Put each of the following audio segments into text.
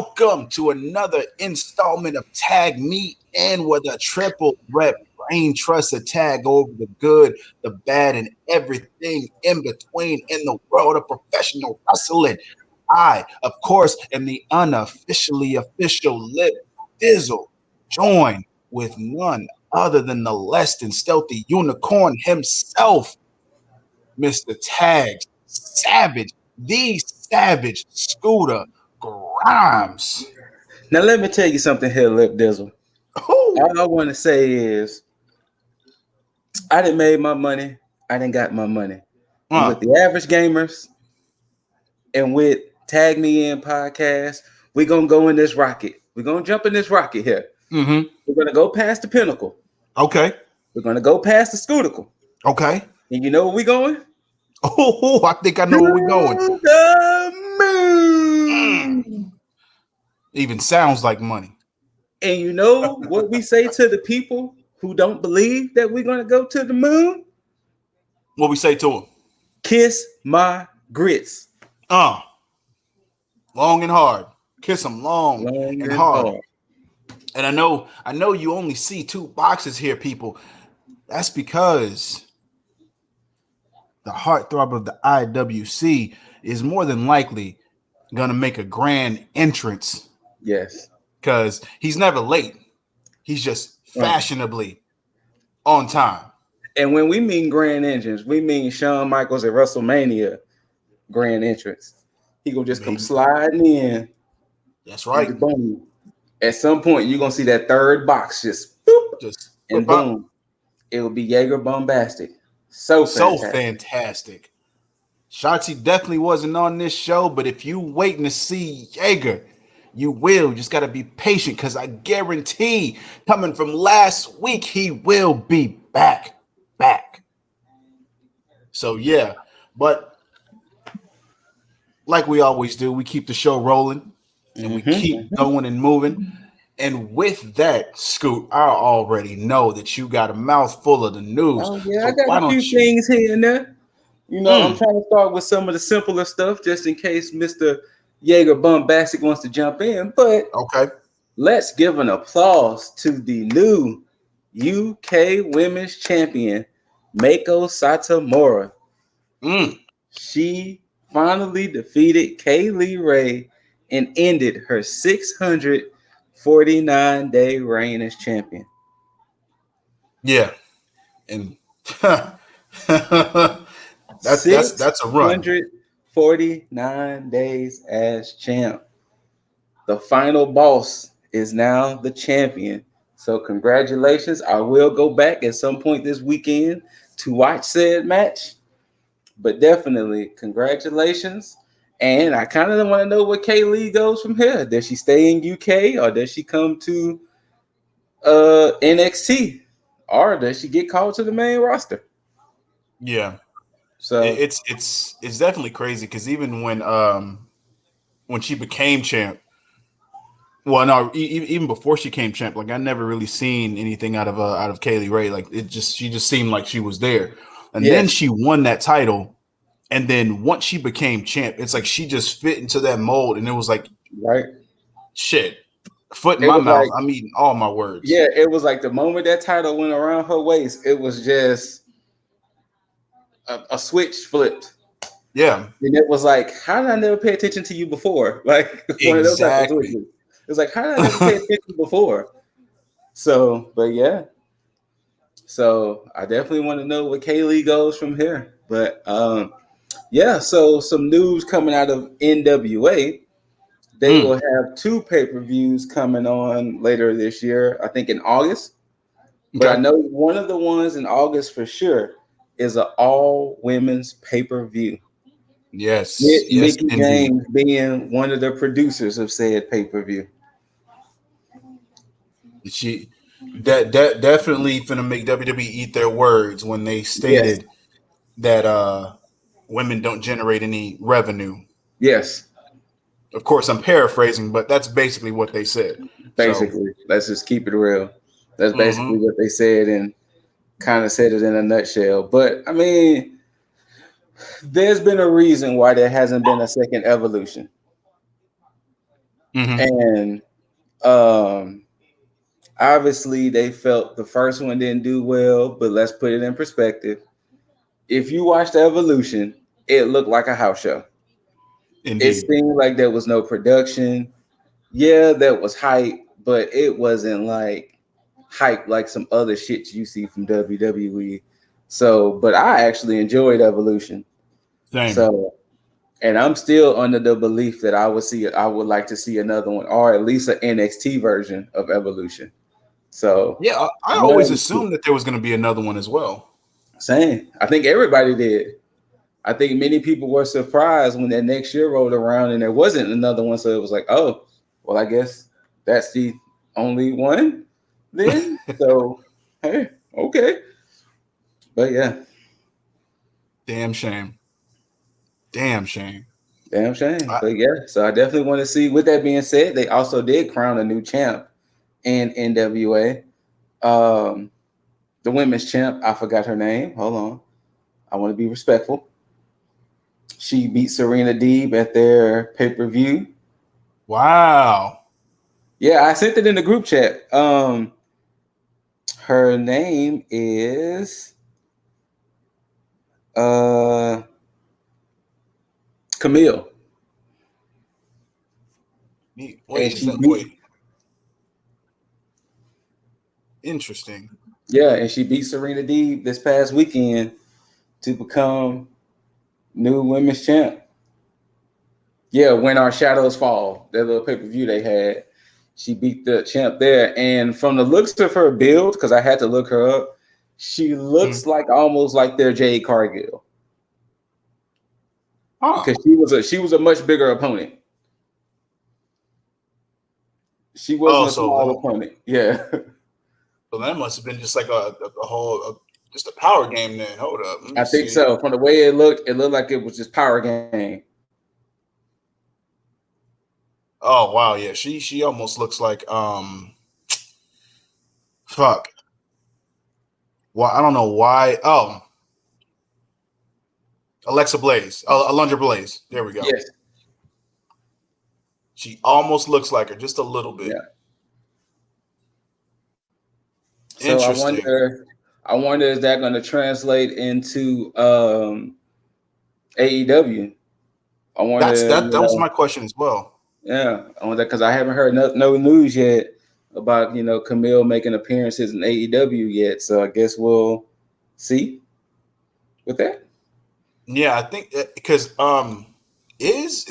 welcome to another installment of Tag Me In, where the triple threat brain trusts a tag over the good, the bad, and everything in between in the world of professional wrestling. I, of course, am the unofficially official Lip Dizzle, joined with none other than the less than stealthy unicorn himself, Mr. Tags Savage, the Savage Scooter Grimes. Now let me tell you something here, Lip Dizzle. Ooh. All I want to say is I done made my money. I done got my money. And with the average gamers and with Tag Me In podcast, we're going to go in this rocket. We're going to jump in this rocket here. Mm-hmm. We're going to go past the pinnacle. Okay. We're going to go past the scuticle. Okay. And you know where we're going? Oh, I think I know where we're going. To the moon. Even sounds like money. And you know what we say to the people who don't believe that we're going to go to the moon? What we say to them? Kiss my grits. Long and hard. Kiss them long and hard. And I know you only see two boxes here, people. That's because the heartthrob of the IWC is more than likely gonna make a grand entrance. Yes. Because he's never late. He's just fashionably on time. And when we mean grand entrance, we mean Shawn Michaels at WrestleMania grand entrance. He gonna just come sliding in. That's right. Boom. At some point, you're gonna see that third box just boop, and boom. It will be Jaeger Bombastic. So fantastic. Shotzi definitely wasn't on this show, but if you waiting to see Jaeger, you will. Just got to be patient, because I guarantee, coming from last week, he will be back. So, yeah. But like we always do, we keep the show rolling, and we keep going and moving. And with that, Scoot, I already know that you got a mouthful of the news. Oh, yeah, so I got a few things here and there. You know, I'm trying to start with some of the simpler stuff, just in case Mr. Jaeger Bombastic wants to jump in. But let's give an applause to the new UK Women's Champion, Mako Satomura. She finally defeated Kaylee Ray and ended her 649-day reign as champion. Yeah. And that's a run. 649 days as champ. The final boss is now the champion. So congratulations. I will go back at some point this weekend to watch said match. But definitely congratulations. And I kind of want to know where Kaylee goes from here. Does she stay in UK, or does she come to NXT? Or does she get called to the main roster? Yeah. So it's definitely crazy, because even when she became champ, well, no, even before she became champ, like I never really seen anything out of Kaylee Ray. Like she just seemed like she was there, and then she won that title, and then once she became champ, it's like she just fit into that mold, and it was like shit. Foot in my mouth. Like, I mean, all my words. Yeah, it was like the moment that title went around her waist, it was just a switch flipped. Yeah. And it was like, how did I never pay attention to you before? Like one of those types of switches. It was like, how did I never pay attention before? So, but yeah. So I definitely want to know where Kaylee goes from here. But yeah, so some news coming out of NWA. They will have 2 pay-per-views coming on later this year, I think in August. But I know one of the ones in August for sure is an all-women's pay-per-view. Yes. Mickey James being one of the producers of said pay-per-view. She definitely finna make WWE eat their words when they stated that women don't generate any revenue. Yes. Of course, I'm paraphrasing, but that's basically what they said. Basically, let's just keep it real. That's basically what they said, and kind of said it in a nutshell. But I mean, there's been a reason why there hasn't been a second Evolution. Mm-hmm. And um, obviously they felt the first one didn't do well, but let's put it in perspective. If you watch the Evolution, it looked like a house show. It Indeed. seemed like there was no production. Yeah, that was hype, but it wasn't like hype like some other shit you see from WWE. So, but I actually enjoyed Evolution. Same. So, and I'm still under the belief that I would like to see another one, or at least an NXT version of Evolution. So, Yeah, I one always of the two. assumed that there was going to be another one as well. Same. I think everybody did. I think many people were surprised when that next year rolled around and there wasn't another one. So it was like, oh, well, I guess that's the only one then. So, hey, okay. But yeah, Damn shame. Damn shame. damn shame. I, But yeah, so I definitely want to see. With that being said, they also did crown a new champ in NWA. Um, the women's champ, I forgot her name. Hold on. I want to be respectful. She beat Serena Deeb at their pay per view. wow. Yeah, I sent it in the group chat. Her name is uh Camille, and Wait, is she that beat wait? Interesting. yeah, and she beat Serena Deeb this past weekend to become new women's champ. Yeah, when our shadows fall, that little pay per view they had, she beat the champ there. And from the looks of her build, because I had to look her up, she Mm. looks like almost like their Jade Cargill Huh. because she was a much bigger opponent. She Oh, wasn't a small opponent. Yeah. so that must have been just like a whole just a power game. Then hold up, let me I think see. so. From the way it looked like it was just power game. Oh wow, yeah. She almost looks like fuck. Well, I don't know why. Oh, Alexa Blaze, Alundra Blaze. There we go. Yes. She almost looks like her, just a little bit. Yeah. So Interesting. I wonder is that going to translate into AEW? I That's wonder, that. That was my question as well. yeah, I wonder because I haven't heard no news yet about Camille making appearances in AEW yet. So I guess we'll see with that. Yeah, I think because is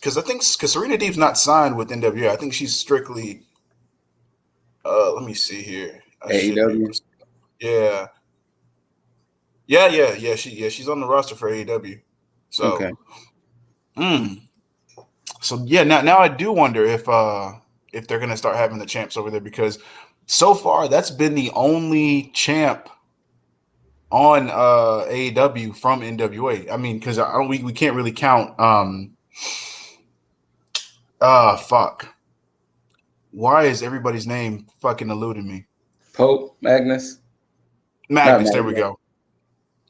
because I think because Serena Deeb's not signed with NWA. I think she's strictly. Let me see here. I should be. AEW. Yeah, yeah. She's on the roster for AEW. So, Okay. mm, so yeah. Now I do wonder if they're gonna start having the champs over there because so far that's been the only champ on AEW from NWA. I mean, because we can't really count fuck. Why is everybody's name fucking eluding me? Pope Magnus, not Magnus, there we Magnus.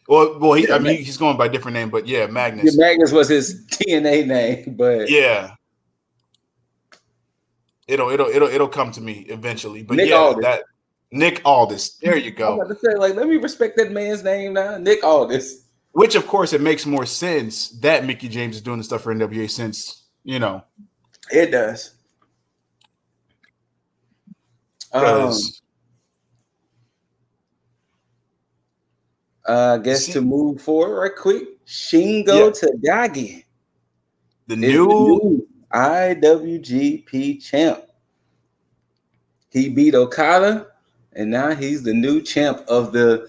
go. Well, Yeah, he's going by a different name, but yeah, yeah, Magnus. Magnus was his TNA name, but Yeah, it'll come to me eventually. But Nick yeah, Aldis. that Nick Aldis. There you I'm go. about to say, like, let me respect that man's name now. Nick Aldis. Which of course it makes more sense that Mickey James is doing the stuff for NWA since It does. Um, because I you guess to see, move forward right quick, yeah, Shingo Tagagi the is the new new IWGP champ. He beat Okada, and now he's the new champ of the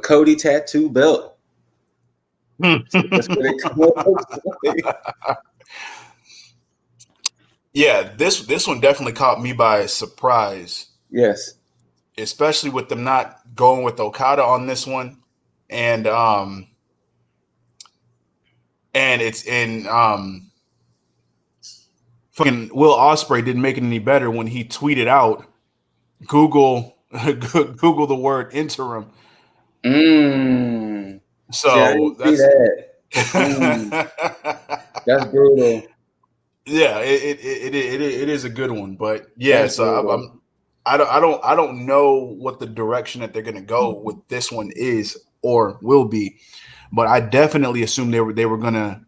Cody tattoo belt. So that's what it looks like. yeah, this one definitely caught me by surprise, Yes. especially with them not going with Okada on this one, and it's in fucking Will Ospreay didn't make it any better when he tweeted out Google Google the word interim. Mm. See, I So didn't see that's that. Mm. That's brutal. Yeah, it is a good one, but yeah, That's so good though. I don't know what the direction that they're gonna go with this one is or will be, but I definitely assume they were gonna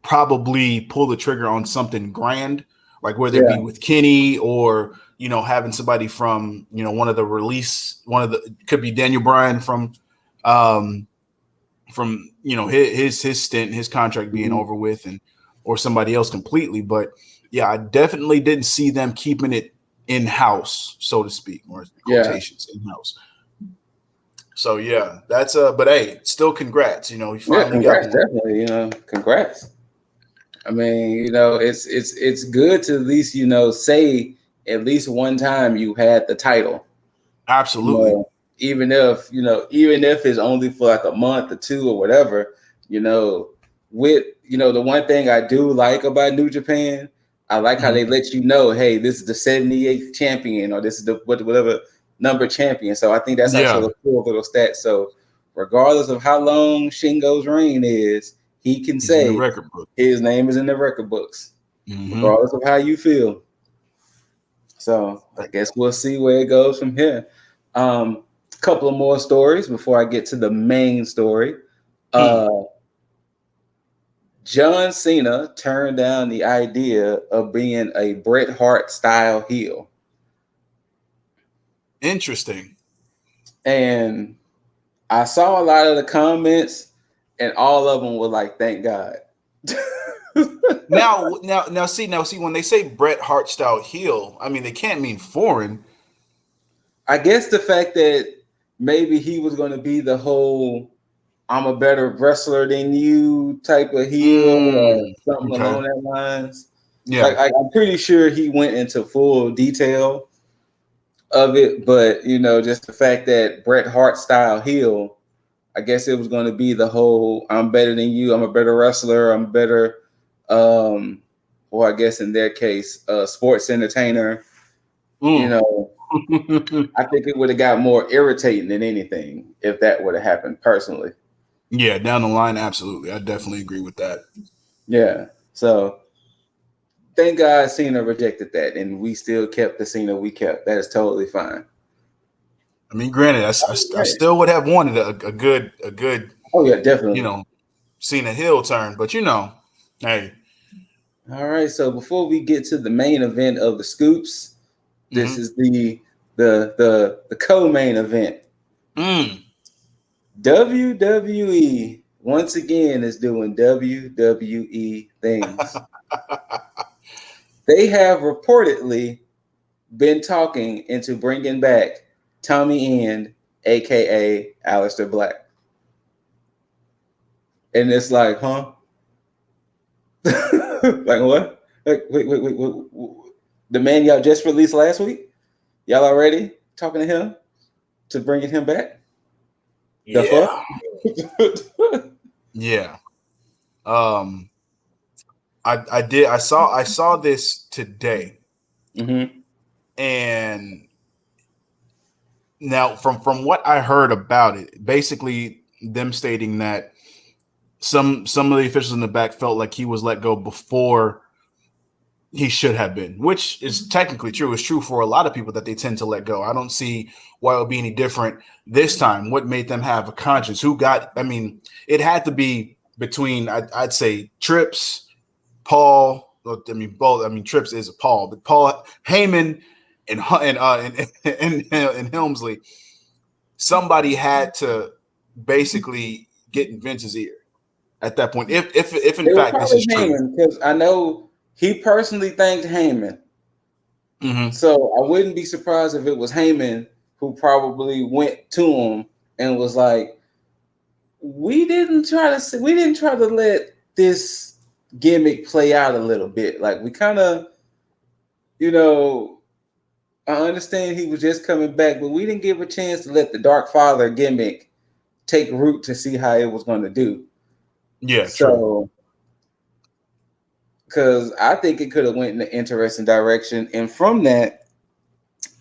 probably pull the trigger on something grand, like whether it be Yeah, with Kenny or having somebody from one of the release, one of the could be Daniel Bryan um, from his stint, his contract being hmm, over with, and or somebody else completely. But yeah, I definitely didn't see them keeping it in house, so to speak, or yeah, quotations in house. So yeah, that's but hey, still congrats. You yeah. finally got Congrats, one. definitely. Congrats. I mean, it's good to at least say at least one time you had the title. You Absolutely. know, even if it's only for like a month or two or whatever. You know, with the one thing I do like about New Japan, I like how Mhm. they let you know, hey, this is the 78th champion, or this is the whatever number champion. So I think that's Yeah, actually a cool little stat. So regardless of how long Shingo's reign is, he can he's in the say record book. his name is in the record books, Hmm. regardless of how you feel. So I guess we'll see where it goes from here. A couple of more stories before I get to the main story. Mm. Uh, John Cena turned down the idea of being a Bret Hart style heel. Interesting. And I saw a lot of the comments, and all of them were like, thank God. See, when they say Bret Hart style heel, I mean they can't mean foreign. I guess the fact that maybe he was going to be the whole I'm a better wrestler than you type of heel or something Okay. along that lines. Yeah. I'm pretty sure he went into full detail of it, but just the fact that Bret Hart style heel, I guess it was going to be the whole I'm better than you, I'm a better wrestler, I'm better, um, or I guess in their case, sports entertainer. You Mm. know, I think it would have got more irritating than anything if that would have happened personally. Yeah, down the line, absolutely. I definitely agree with that. Yeah. So thank God Cena rejected that, and we still kept the Cena we kept. That is totally fine. I mean, granted, I Right. still would have wanted a good, Oh yeah, you definitely. know, Cena Hill turn, but hey. All right. So before we get to the main event of the scoops, this Mm-hmm. is the co-main event. Mm. WWE once again is doing WWE things. They have reportedly been talking into bringing back Tommy End, aka Aleister Black, and it's like, huh? Like what? Like, wait. The man y'all just released last week? Y'all already talking to him to bringing him back? The fuck? Yeah. Yeah. Um, I saw this today, Hmm. and now from what I heard about it, basically them stating that some of the officials in the back felt like he was let go before he should have been, which is technically true. It's true for a lot of people that they tend to let go. I don't see why it would be any different this time. What made them have a conscience? Who got? I mean, it had to be between I'd say Trips, Paul. I mean, both. I mean, Trips is Paul, but Paul Heyman and Helmsley. Somebody had to basically get in Vince's ear at that point. If in It was fact this probably is true. Heyman because I know he personally thanked Heyman. Mm-hmm. So I wouldn't be surprised if it was Heyman who probably went to him and was like, we didn't try to let this gimmick play out a little bit. Like we kind of, you know, I understand he was just coming back, but we didn't give a chance to let the Dark Father gimmick take root to see how it was going to do. Yeah, true. So, because I think it could have went in an interesting direction, and from that,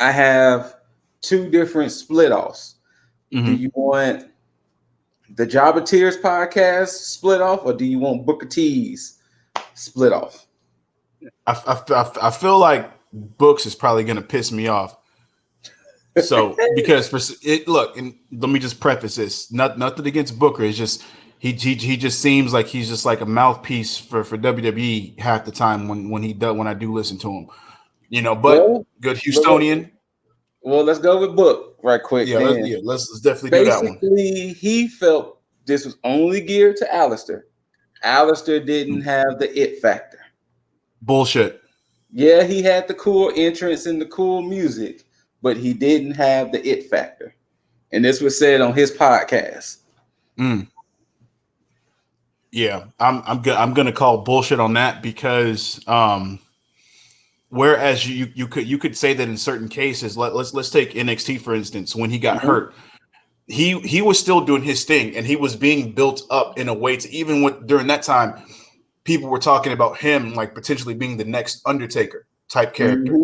I have two different split offs. Do Mm-hmm. you want the Jobber Tears podcast split off, or do you want Booker T's split off? I feel like Books is probably going to piss me off. So because for it, look, and let me just preface this: nothing against Booker. It's just he just seems like he's just like a mouthpiece for WWE half the time when I do listen to him, But Well, good Houstonian. let's go with Book right quick. Yeah, Then let's definitely do that one. basically, he felt this was only geared to Alistair. Alistair didn't have the it factor. Bullshit. Yeah, he had the cool entrance and the cool music, but he didn't have the it factor. And this was said on his podcast. Mm. Yeah, I'm gonna call bullshit on that because whereas you could say that in certain cases, let's take NXT for instance, when he got hurt, he was still doing his thing and he was being built up in a way to even during that time, people were talking about him like potentially being the next Undertaker type character.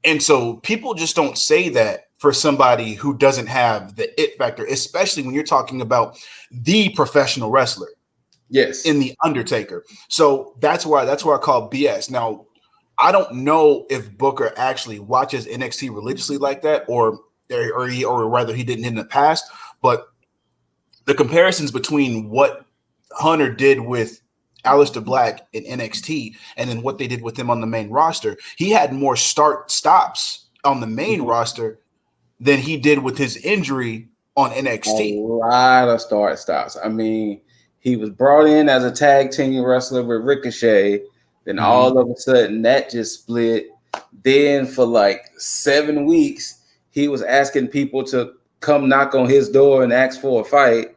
And so people just don't say that for somebody who doesn't have the it factor, especially when you're talking about the professional wrestler. Yes. In the Undertaker. So that's why I call BS. Now, I don't know if Booker actually watches NXT religiously like that, or rather he didn't in the past. But the comparisons between what Hunter did with Aleister Black in NXT and then what they did with him on the main roster, he had more start stops on the main roster than he did with his injury on NXT. A lot of start stops. I mean, he was brought in as a tag team wrestler with Ricochet. Then all of a sudden that just split. Then for like 7 weeks, he was asking people to come knock on his door and ask for a fight.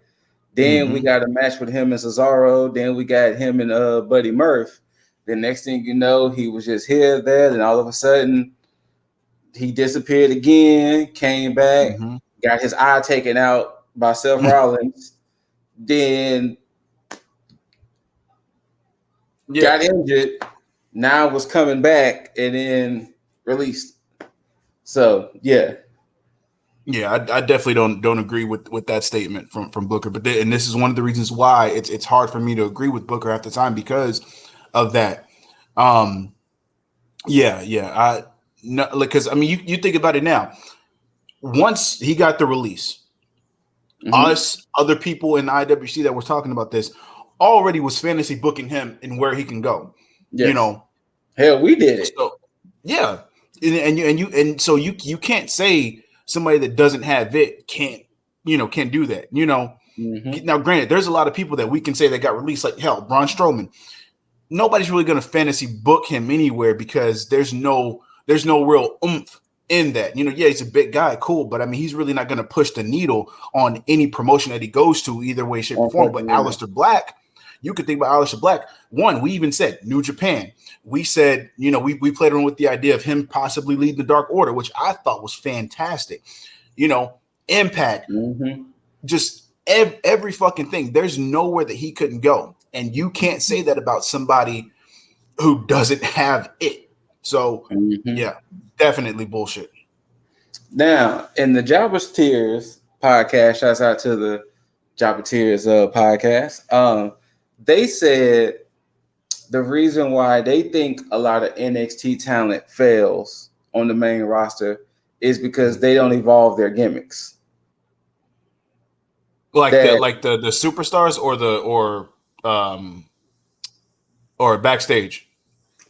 Then we got a match with him and Cesaro. Then we got him and Buddy Murph. The next thing you know, he was just here, there. Then all of a sudden, he disappeared again, came back, got his eye taken out by Seth Rollins, then got injured, now was coming back and then released. So yeah. Yeah, I definitely don't agree with that statement from Booker. But and this is one of the reasons why it's hard for me to agree with Booker at the time because of that. Because I mean you think about it now. Once he got the release, us other people in IWC that were talking about this already was fantasy booking him and where he can go. Yes. Hell, we did it. So yeah, and so you can't say somebody that doesn't have it can't do that. Now granted, there's a lot of people that we can say that got released, like hell, Braun Strowman. Nobody's really going to fantasy book him anywhere because there's no real oomph in that. Yeah, he's a big guy, cool, but I mean, he's really not going to push the needle on any promotion that he goes to, either way, shape, or form. But Aleister Black, you could think about Aleister Black. One, we even said New Japan. We said, we played around with the idea of him possibly leading the Dark Order, which I thought was fantastic. Impact, just every fucking thing. There's nowhere that he couldn't go. And you can't say that about somebody who doesn't have it. So, yeah, definitely bullshit. Now, in the Jobbers Tears podcast, shouts out to the Jobber Tears podcast. They said the reason why they think a lot of NXT talent fails on the main roster is because they don't evolve their gimmicks. Like the superstars or backstage.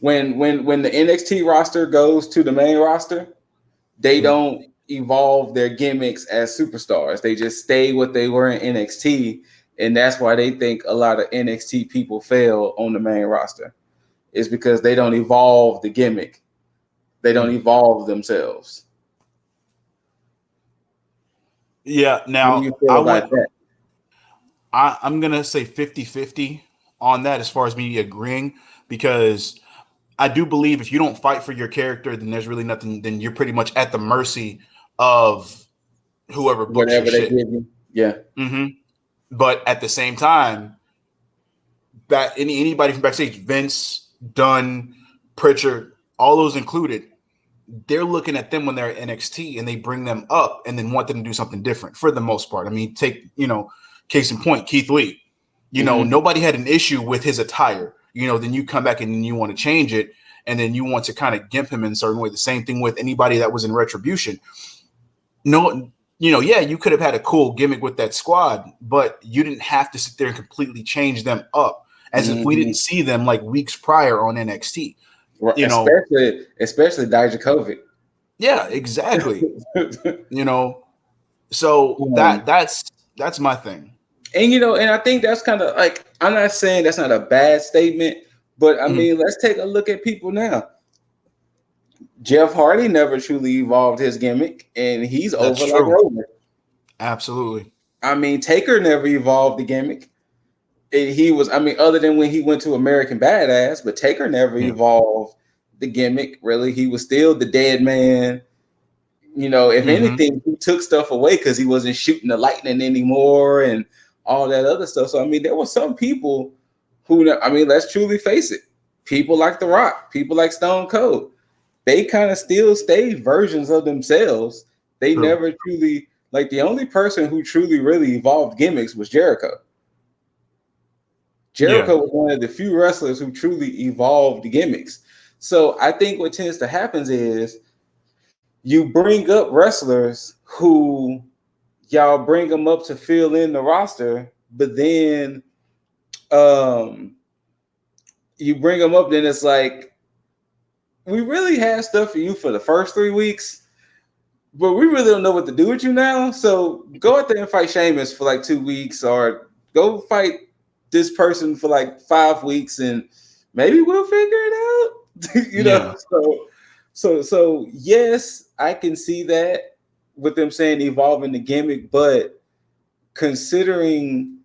When the NXT roster goes to the main roster, they don't evolve their gimmicks as superstars. They just stay what they were in NXT, and that's why they think a lot of NXT people fail on the main roster. Is because they don't evolve the gimmick. They don't evolve themselves. Yeah, now what do you feel about that? I'm going to say 50-50 on that as far as me agreeing, because I do believe if you don't fight for your character, then there's really nothing. Then you're pretty much at the mercy of whoever books Whatever your they shit. give you. Yeah. But at the same time, anybody from backstage, Vince, Dunn, Pritchard, all those included, they're looking at them when they're at NXT and they bring them up and then want them to do something different for the most part. I mean, take, case in point, Keith Lee. Nobody had an issue with his attire. then you come back and then you want to change it, and then you want to kind of gimp him in a certain way. The same thing with anybody that was in Retribution. No, yeah, you could have had a cool gimmick with that squad, but you didn't have to sit there and completely change them up as if we didn't see them like weeks prior on NXT. Especially Dijakovic. Yeah, exactly. So that's my thing. And I think that's kind of like, I'm not saying that's not a bad statement, but I mean, let's take a look at people now. Jeff Hardy never truly evolved his gimmick, and he's That's over true. like Roman. Absolutely. I mean, Taker never evolved the gimmick. He was, I mean, other than when he went to American Badass, but Taker never evolved the gimmick, really. He was still the dead man. If anything, he took stuff away because he wasn't shooting the lightning anymore and all that other stuff. So, I mean, there were some people who, I mean, let's truly face it. People like The Rock, people like Stone Cold, they kind of still stayed versions of themselves. They never truly, like, the only person who truly really evolved gimmicks was Jericho. Jericho was one of the few wrestlers who truly evolved the gimmicks. So I think what tends to happen is you bring up wrestlers who y'all bring them up to fill in the roster, but then you bring them up, then it's like, we really had stuff for you for the first 3 weeks, but we really don't know what to do with you now. So go out there and fight Sheamus for like 2 weeks, or go fight this person for like 5 weeks, and maybe we'll figure it out. So yes, I can see that with them saying evolving the gimmick, but considering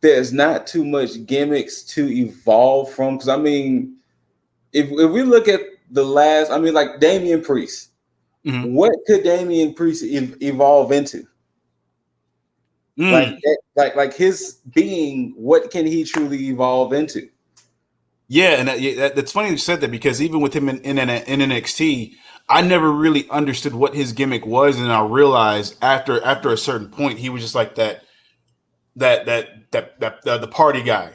there's not too much gimmicks to evolve from, because I mean, if we look at the last, I mean, like Damian Priest, what could Damian Priest evolve into? Like his being, what can he truly evolve into? Yeah, and that's funny you said that, because even with him in NXT, I never really understood what his gimmick was, and I realized after a certain point, he was just like the party guy.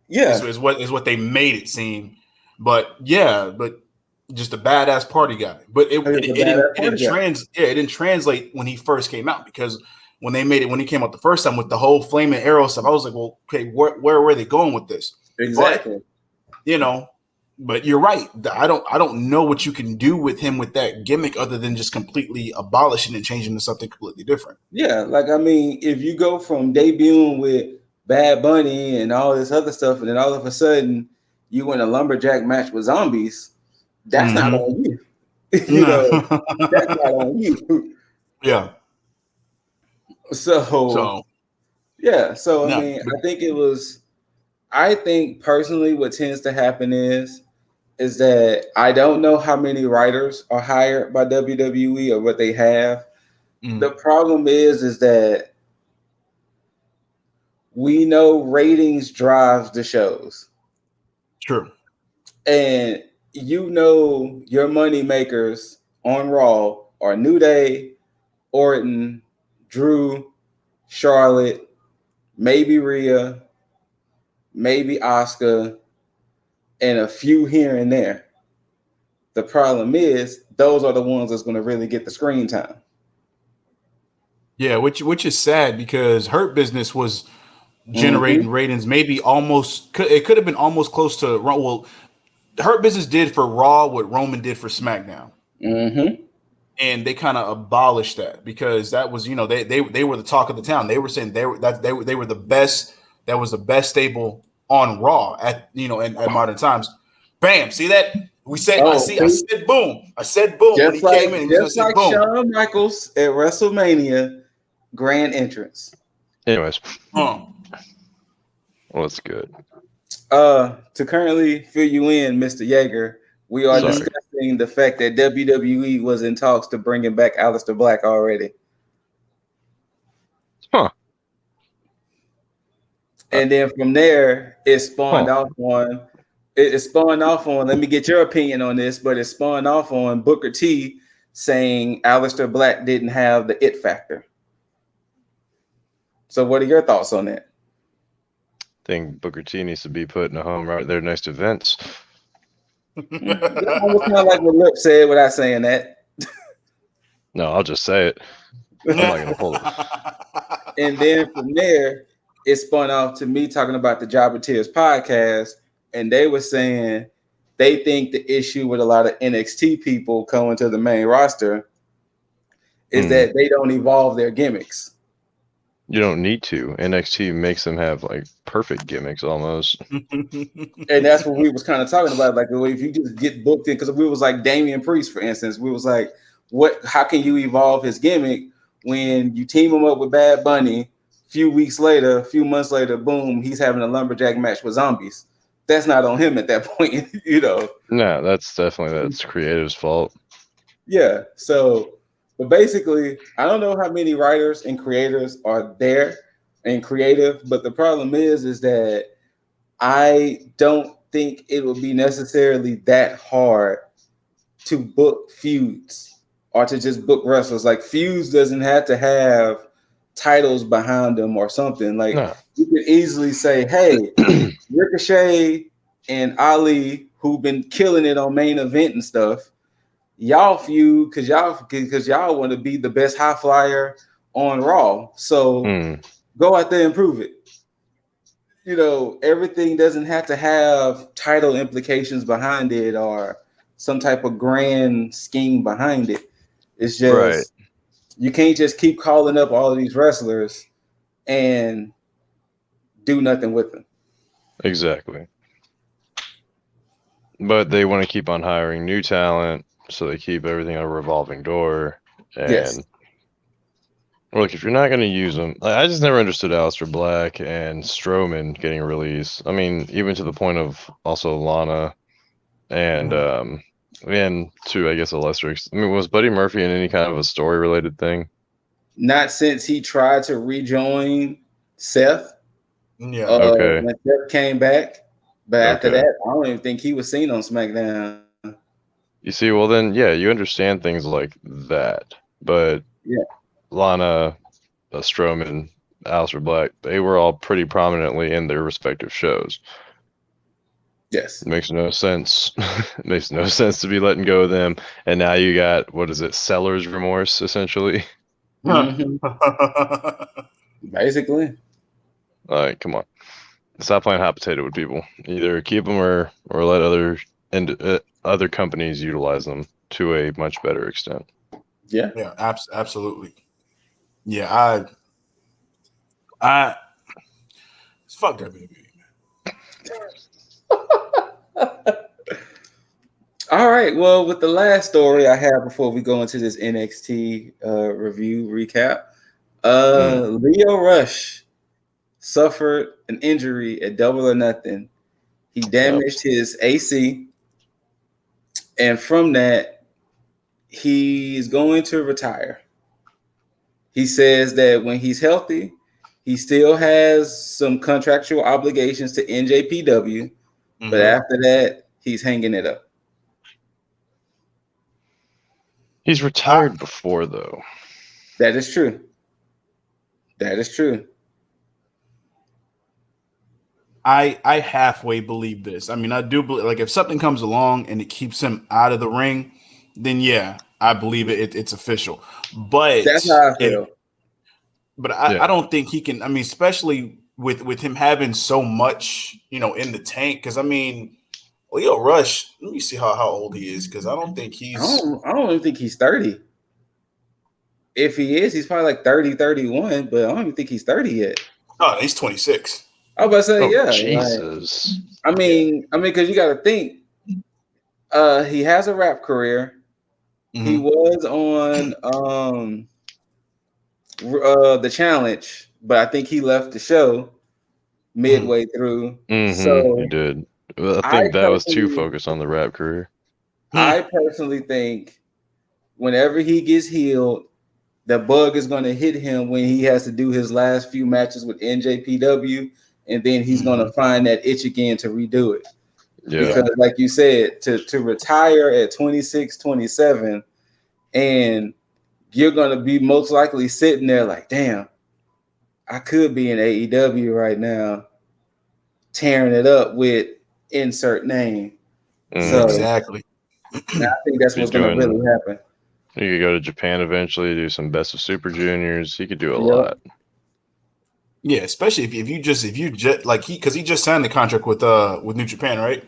Yeah, is what they made it seem. But just a badass party guy. But it didn't translate when he first came out, because when he came out the first time with the whole flaming arrow stuff, I was like, well, okay, where were they going with this? Exactly. But you're right. I don't know what you can do with him with that gimmick other than just completely abolishing and changing to something completely different. Yeah, like, I mean, if you go from debuting with Bad Bunny and all this other stuff, and then all of a sudden you win a lumberjack match with zombies, that's not on you. That's not on you. Yeah. So yeah. So I mean, I think personally what tends to happen is that I don't know how many writers are hired by WWE or what they have. The problem is that we know ratings drives the shows. True. And your money makers on Raw are New Day, Orton, Drew, Charlotte, maybe Rhea, maybe Asuka, and a few here and there. The problem is those are the ones that's going to really get the screen time. Yeah, which is sad, because Hurt Business was generating ratings, maybe it could have been almost close to, well, Hurt Business did for Raw what Roman did for SmackDown. And they kind of abolished that, because that was, they were the talk of the town. They were saying they were the best. That was the best stable on Raw at modern times. Bam! See that? I said boom. I said boom when he came in. Just like Shawn Michaels at WrestleMania grand entrance. Anyways, well, that's good. To currently fill you in, Mr. Yeager, we are discussing the fact that WWE was in talks to bringing back Aleister Black already. Huh. And then from there, it spawned off on. Let me get your opinion on this, but it spawned off on Booker T saying Aleister Black didn't have the it factor. So what are your thoughts on that? think Booker T needs to be put in a home right there next to Vince. That's almost kind of like what Lip said without saying that. No, I'll just say it. I'm not gonna pull it. And then from there, it spun off to me talking about the Jobber Tears podcast, and they were saying they think the issue with a lot of NXT people coming to the main roster is that they don't evolve their gimmicks. You don't need to. NXT makes them have like perfect gimmicks almost. And that's what we was kind of talking about. Like, if you just get booked in, because we was like Damian Priest, for instance, we was like, how can you evolve his gimmick when you team him up with Bad Bunny? Few months later, boom, he's having a lumberjack match with zombies. That's not on him at that point, you know. No, that's creative's fault. Yeah. So, but basically, I don't know how many writers and creators are there and creative, but the problem is that I don't think it would be necessarily that hard to book feuds or to just book wrestlers. Like, feuds doesn't have to have titles behind them or something. Like, you could easily say, hey, Ricochet and Ali, who've been killing it on main event and stuff, y'all feud because y'all want to be the best high flyer on Raw. So go out there and prove it. You know, everything doesn't have to have title implications behind it or some type of grand scheme behind it. It's just you can't just keep calling up all of these wrestlers and do nothing with them. Exactly. But they want to keep on hiring new talent, so they keep everything a revolving door. And look, if you're not going to use them, I just never understood Aleister Black and Strowman getting released. I mean, even to the point of also Lana and to, I guess, a lesser extent. I mean, was Buddy Murphy in any kind of a story related thing? Not since he tried to rejoin Seth. Yeah. Okay. When Seth came back. But after that, I don't even think he was seen on SmackDown. You see, well then, yeah, you understand things like that. But Lana, Strowman, Aleister Black, they were all pretty prominently in their respective shows. Yes. It makes no sense. It makes no sense to be letting go of them. And now you got, what is it, seller's remorse, essentially? Basically. Like, come on. Stop playing hot potato with people. Either keep them or let other companies utilize them to a much better extent. Yeah, absolutely. Yeah, I fuck WWE, man. All right. Well, with the last story I have before we go into this NXT review recap, Lio Rush suffered an injury at Double or Nothing. He damaged his AC, and from that, he's going to retire. He says that when he's healthy, he still has some contractual obligations to NJPW, but after that, he's hanging it up. He's retired before, though. That is true. That is true. I halfway believe this. I mean, I do believe, like, if something comes along and it keeps him out of the ring, then yeah, I believe it's official. But that's how I feel. I don't think he can. I mean, especially with him having so much, in the tank. Because I mean, Lio Rush. Let me see how old he is. Because I don't think he's. I don't even think he's 30. If he is, he's probably like 30, 31. But I don't even think he's 30 yet. Oh, he's 26. I was about to say, yeah. Jesus. Like, I mean, because you got to think. He has a rap career. Mm-hmm. He was on the Challenge, but I think he left the show midway through. So he did. Well, I think that was too focused on the rap career. I personally think whenever he gets healed, the bug is going to hit him when he has to do his last few matches with NJPW, and then he's going to find that itch again to redo it. Yeah. Because like you said, to retire at 26, 27, and you're going to be most likely sitting there like, damn, I could be in AEW right now. tearing it up with insert name. So exactly. I think that's what's going to really happen. He could go to Japan eventually, do some Best of Super Juniors. He could do a Yep. lot. Yeah, especially if you just like because he just signed the contract with New Japan, right?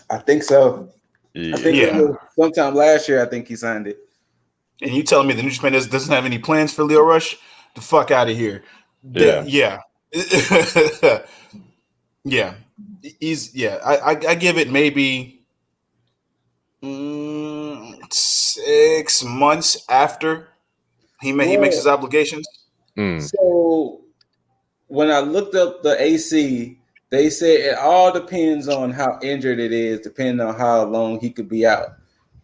I think so. Yeah. I think it was sometime last year. I think he signed it. And you telling me the New Japan doesn't have any plans for Leo Rush? The fuck out of here. Yeah. Yeah. I give it maybe 6 months after he makes his obligations. So when I looked up the AC, they said it all depends on how injured it is, depending on how long he could be out.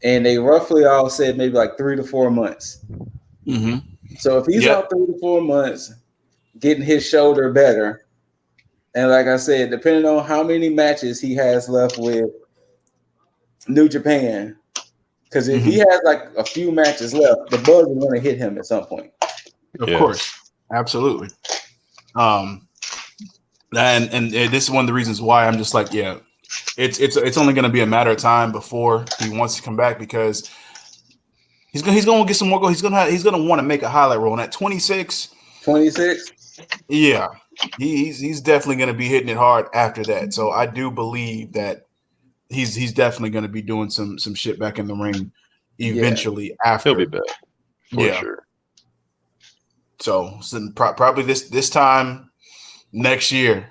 And they roughly all said maybe like 3 to 4 months. Mm-hmm. So if he's out 3 to 4 months, getting his shoulder better, and like I said, depending on how many matches he has left with New Japan, because if he has like a few matches left, the bug is going to hit him at some point. Of course, absolutely. And this is one of the reasons why I'm just like, yeah, it's only going to be a matter of time before he wants to come back, because he's going to get some more goals. He's going to want to make a highlight reel. And at 26, yeah, he's definitely going to be hitting it hard after that. So I do believe that he's definitely going to be doing some shit back in the ring eventually after. He'll be back for sure. So probably this time next year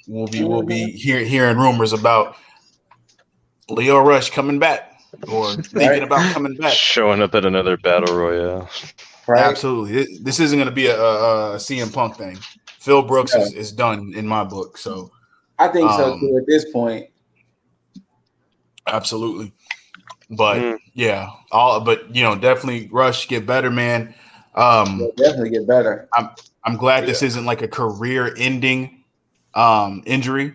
we'll be hearing rumors about Leo Rush coming back or thinking about coming back, showing up at another battle royale. Right? Absolutely, this isn't going to be a CM Punk thing. Phil Brooks is done in my book, so I think so too at this point. Absolutely, but but definitely Rush get better, man. Definitely get better. I'm glad this isn't like a career-ending injury.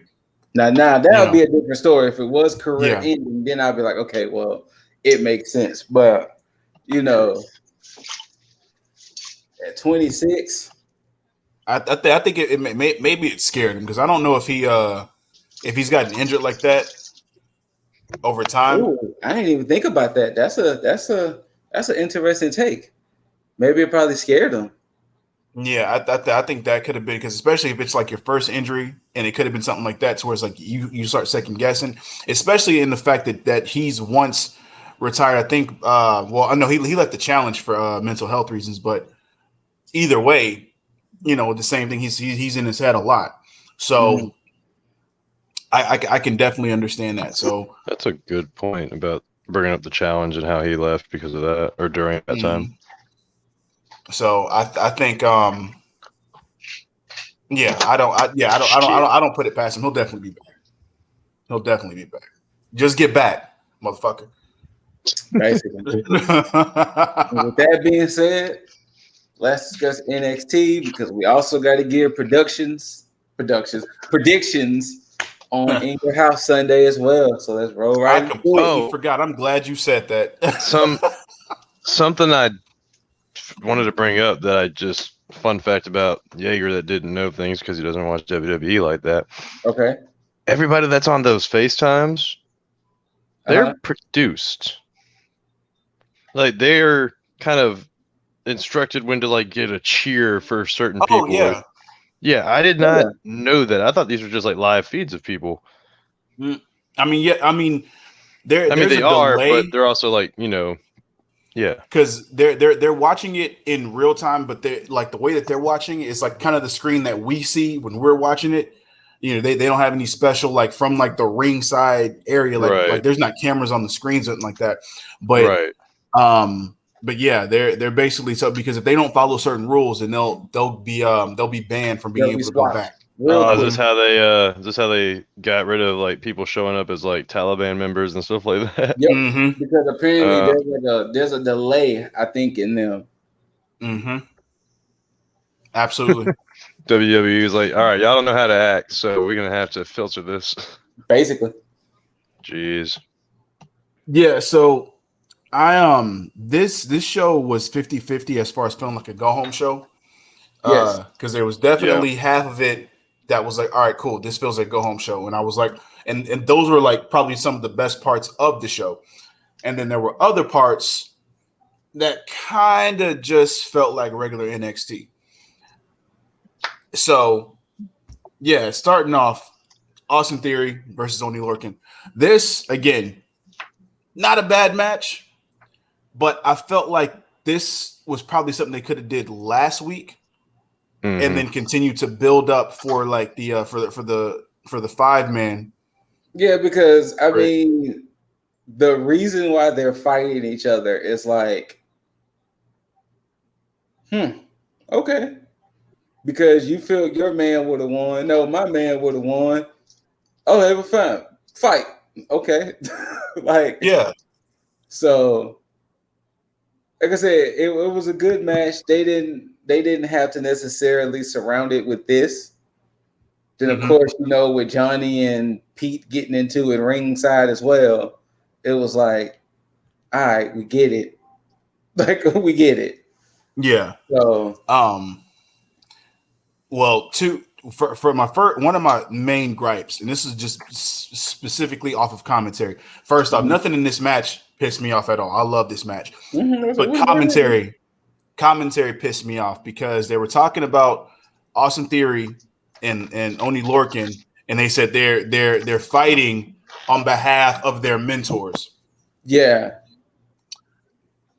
Now that would be a different story. If it was career-ending, then I'd be like, okay, well, it makes sense. But at 26, I think it maybe it scared him, because I don't know if he's gotten injured like that over time. Ooh, I didn't even think about that. That's an interesting take. Maybe it probably scared him. Yeah, I think that could have been, because especially if it's like your first injury, and it could have been something like that, to where it's like you start second guessing, especially in the fact that he's once retired. I think I know he left the challenge for mental health reasons, but either way, the same thing. He's in his head a lot, so I can definitely understand that. So that's a good point about bringing up the challenge and how he left because of that, or during that time. So I think I don't put it past him. He'll definitely be back. Just get back, motherfucker. Basically. With that being said, let's discuss NXT, because we also got to give predictions on In Your House Sunday as well. So let's roll right. I completely forgot. I'm glad you said that. Something I wanted to bring up that I just fun fact about Jaeger that didn't know things because he doesn't watch WWE like that. Okay. Everybody that's on those FaceTimes, they're produced. Like they're kind of instructed when to like get a cheer for certain people. Yeah. Yeah, I did not know that. I thought these were just like live feeds of people. They are, but they're also like, because they're watching it in real time, but they like the way that they're watching it is like kind of the screen that we see when we're watching it. They don't have any special like from like the ringside area, like there's not cameras on the screens or something like that. But but yeah, they're basically so, because if they don't follow certain rules, then they'll be banned from being able to go back. Is this how they got rid of like people showing up as like Taliban members and stuff like that? Yep. Because apparently there's a delay, I think, in them. Absolutely. WWE is like, all right, y'all don't know how to act, so we're gonna have to filter this. Basically. Jeez. Yeah, so I this show was 50-50 as far as feeling like a go home show. Because there was definitely half of it that was like, all right, cool. This feels like a go home show. And I was like, and those were like probably some of the best parts of the show. And then there were other parts that kind of just felt like regular NXT. So yeah, starting off, Austin Theory versus Oney Lorcan. This again, not a bad match, but I felt like this was probably something they could have did last week, and then continue to build up for like the for the 5-man. Yeah, because I mean, the reason why they're fighting each other is like, okay, because you feel your man would have won. No, my man would have won. Oh, they were fine. Fight. Okay. Like, yeah. So, like I said, it was a good match. They didn't have to necessarily surround it with this. Then, of course, with Johnny and Pete getting into it ringside as well, it was like, all right, we get it. Like, we get it. Yeah. So, well, for my first, one of my main gripes, and this is just specifically off of commentary. First off, nothing in this match pissed me off at all. I love this match, but commentary pissed me off because they were talking about Austin Theory and Oney Lorcan, and they said they're fighting on behalf of their mentors. Yeah,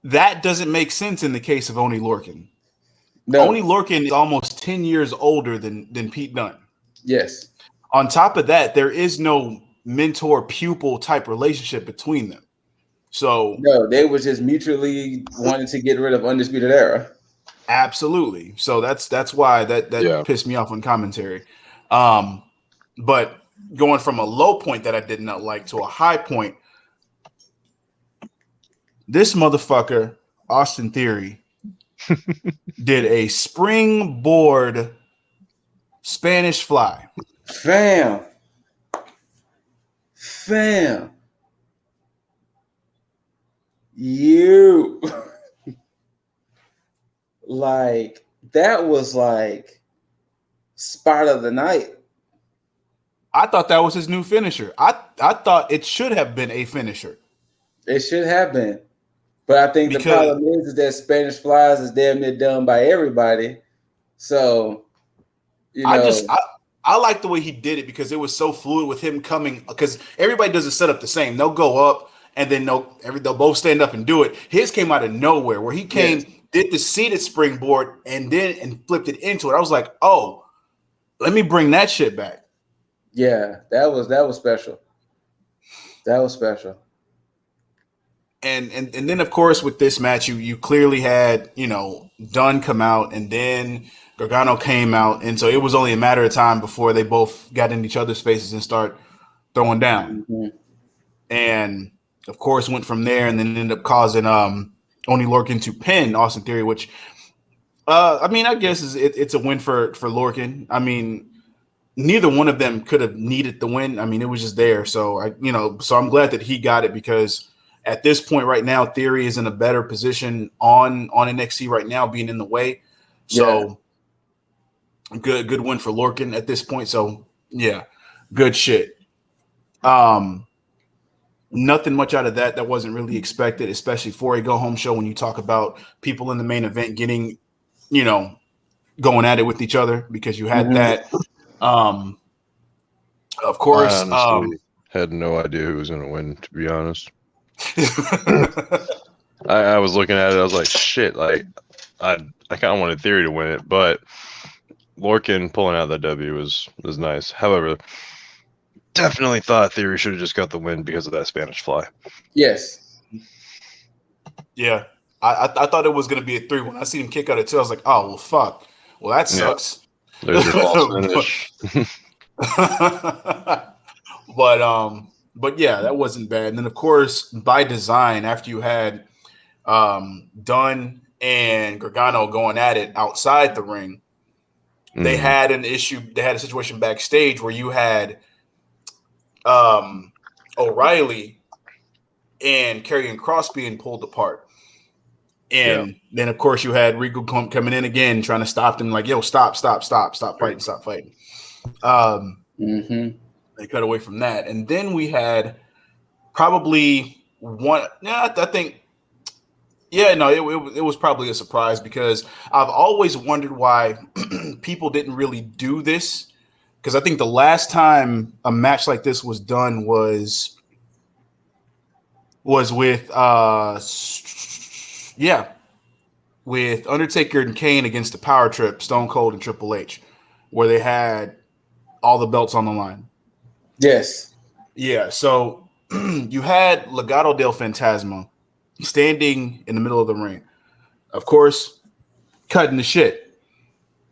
that doesn't make sense in the case of Oney Lorcan. No. Oney Lorcan is almost 10 years older than Pete Dunne. Yes. On top of that, there is no mentor-pupil type relationship between them. So no, they were just mutually wanting to get rid of Undisputed Era. Absolutely. So that's why that pissed me off on commentary. But going from a low point that I did not like to a high point, this motherfucker, Austin Theory, did a springboard Spanish fly. Fam. You. Like, that was like spot of the night. I thought that was his new finisher. I thought it should have been a finisher. It should have been. But I think the problem is that Spanish flies is damn near done by everybody. So, I like the way he did it because it was so fluid with him coming, because everybody does the setup the same. They'll go up and then they'll both stand up and do it. His came out of nowhere where he came, did the seated springboard and flipped it into it. I was like, oh, let me bring that shit back. Yeah, that was special. That was special. And then of course with this match, you clearly had Dunn come out, and then Gargano came out, and so it was only a matter of time before they both got in each other's faces and start throwing down. And of course went from there, and then ended up causing Oney Lorcan to pin Austin Theory, which I mean, I guess it's a win for Lorcan. I mean, neither one of them could have needed the win. I mean, it was just there. So I'm glad that he got it, because at this point right now, Theory is in a better position on NXT right now, being in the way. So good win for Lorcan at this point. So yeah, good shit. Nothing much out of that wasn't really expected, especially for a go home show when you talk about people in the main event getting, going at it with each other, because you had that. Of course, I honestly had no idea who was going to win, to be honest. I was looking at it. I was like, shit. Like, I kind of wanted Theory to win it, but Lorcan pulling out that W was nice. However, definitely thought Theory should have just got the win because of that Spanish fly. Yes. Yeah. I thought it was going to be a 3. When I seen him kick out at 2, I was like, oh, well, fuck. Well, that sucks. There's your false finish. But yeah, that wasn't bad. And then, of course, by design, after you had Dunn and Gargano going at it outside the ring, they had an issue. They had a situation backstage where you had O'Reilly and Karrion Kross being pulled apart. And then, of course, you had Regal coming in again, trying to stop them, like, yo, stop fighting. They cut away from that, and then we had probably one. Yeah, I think. Yeah, no, it was probably a surprise because I've always wondered why people didn't really do this. Because I think the last time a match like this was done was with yeah, with Undertaker and Kane against the Power Trip, Stone Cold and Triple H, where they had all the belts on the line. Yes. Yeah, so you had Legado del Fantasma standing in the middle of the ring. Of course, cutting the shit.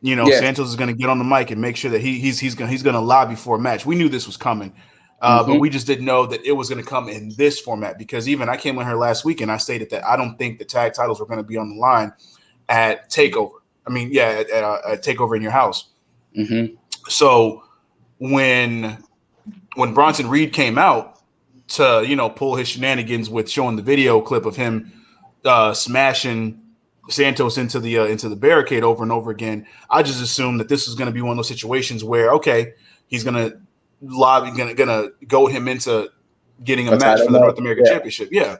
You know, Yes. Santos is going to get on the mic and make sure that he's going to lobby for a match. We knew this was coming, but we just didn't know that it was going to come in this format because even I came on here last week and I stated that I don't think the tag titles were going to be on the line at Takeover. I mean, yeah, at Takeover in your house. So when Bronson Reed came out to pull his shenanigans with showing the video clip of him smashing Santos into the barricade over and over again, I just assumed that this was going to be one of those situations where he's going to goad him into getting a match for the North American Championship. Yeah.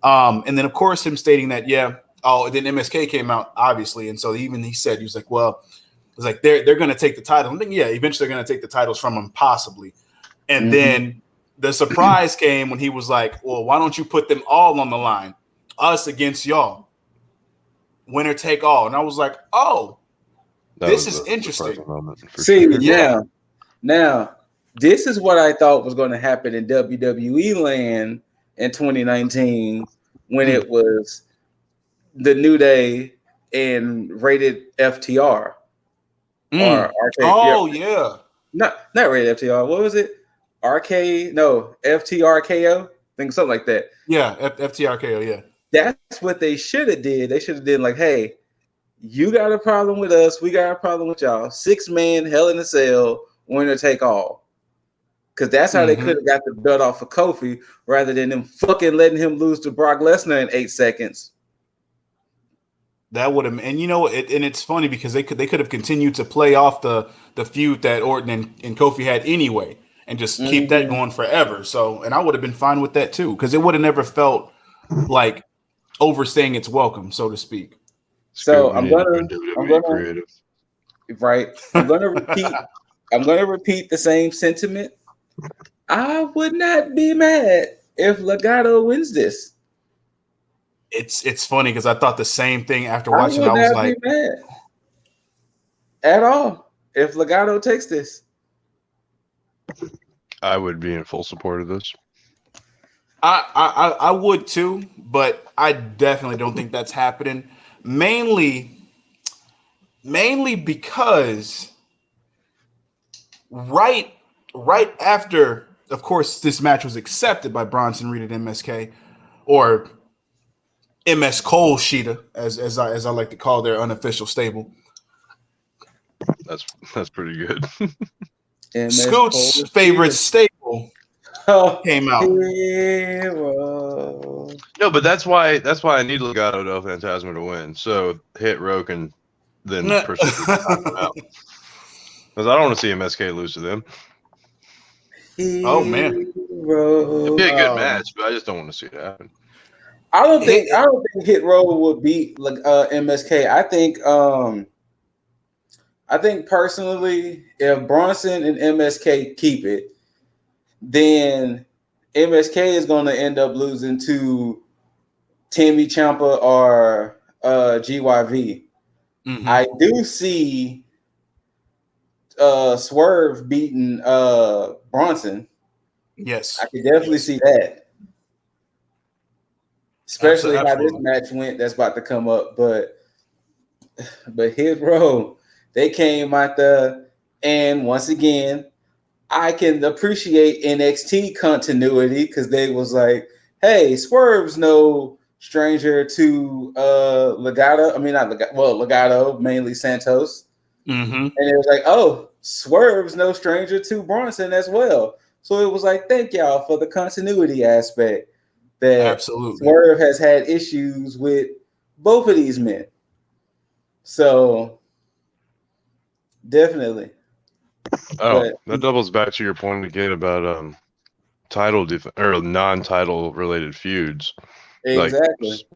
And then of course him stating that, then MSK came out obviously, and so even he said he was like, well, it's like they're going to take the title. I think eventually they're going to take the titles from him possibly. And then the surprise came when he was like, well, why don't you put them all on the line? Us against y'all. Winner take all. And I was like, oh, this is interesting. See, now, this is what I thought was going to happen in WWE land in 2019 when it was the New Day and rated FTR. Or RK, Not rated FTR. What was it? FTRKO? I think something like that. Yeah, FTRKO, yeah. That's what they should have did. They should have did like, hey, you got a problem with us, we got a problem with y'all. 6-man, Hell in a Cell, winner take all. Because that's how they could have got the belt off of Kofi rather than them fucking letting him lose to Brock Lesnar in 8 seconds. That would have, and it's funny because they could have continued to play off the feud that Orton and Kofi had anyway, and just keep that going forever. So, and I would have been fine with that too, because it would have never felt like overstaying its welcome, so to speak. So I'm gonna repeat the same sentiment. I would not be mad if Legado wins this. It's funny because I thought the same thing after watching. I was like, be mad at all if Legado takes this. I would be in full support of this. I would too, but I definitely don't think that's happening. Mainly because right after, of course, this match was accepted by Bronson Reed and MSK, or MS Cole Sheeta, as I like to call their unofficial stable. That's pretty good. Scoot's favorite stable came out. No, but that's why I need Legado del Fantasma to win. So Hit Row can then proceed to knock them out. Because I don't want to see MSK lose to them. Oh man, it'd be a good match, but I just don't want to see it happen. I don't think Hit Row would beat MSK. I think personally, if Bronson and MSK keep it, then MSK is going to end up losing to Timmy Ciampa or GYV. I do see Swerve beating Bronson. Yes, I can definitely see that. Especially how this match went, that's about to come up. But Hit Row, they came out there, and once again, I can appreciate NXT continuity because they was like, hey, Swerve's no stranger to Legado. I mean, not Legado, Legado, mainly Santos. And it was like, oh, Swerve's no stranger to Bronson as well. So it was like, thank y'all for the continuity aspect. That Swerve has had issues with both of these men. So definitely. Oh, But that doubles back to your point again about or non-title related feuds, like exactly.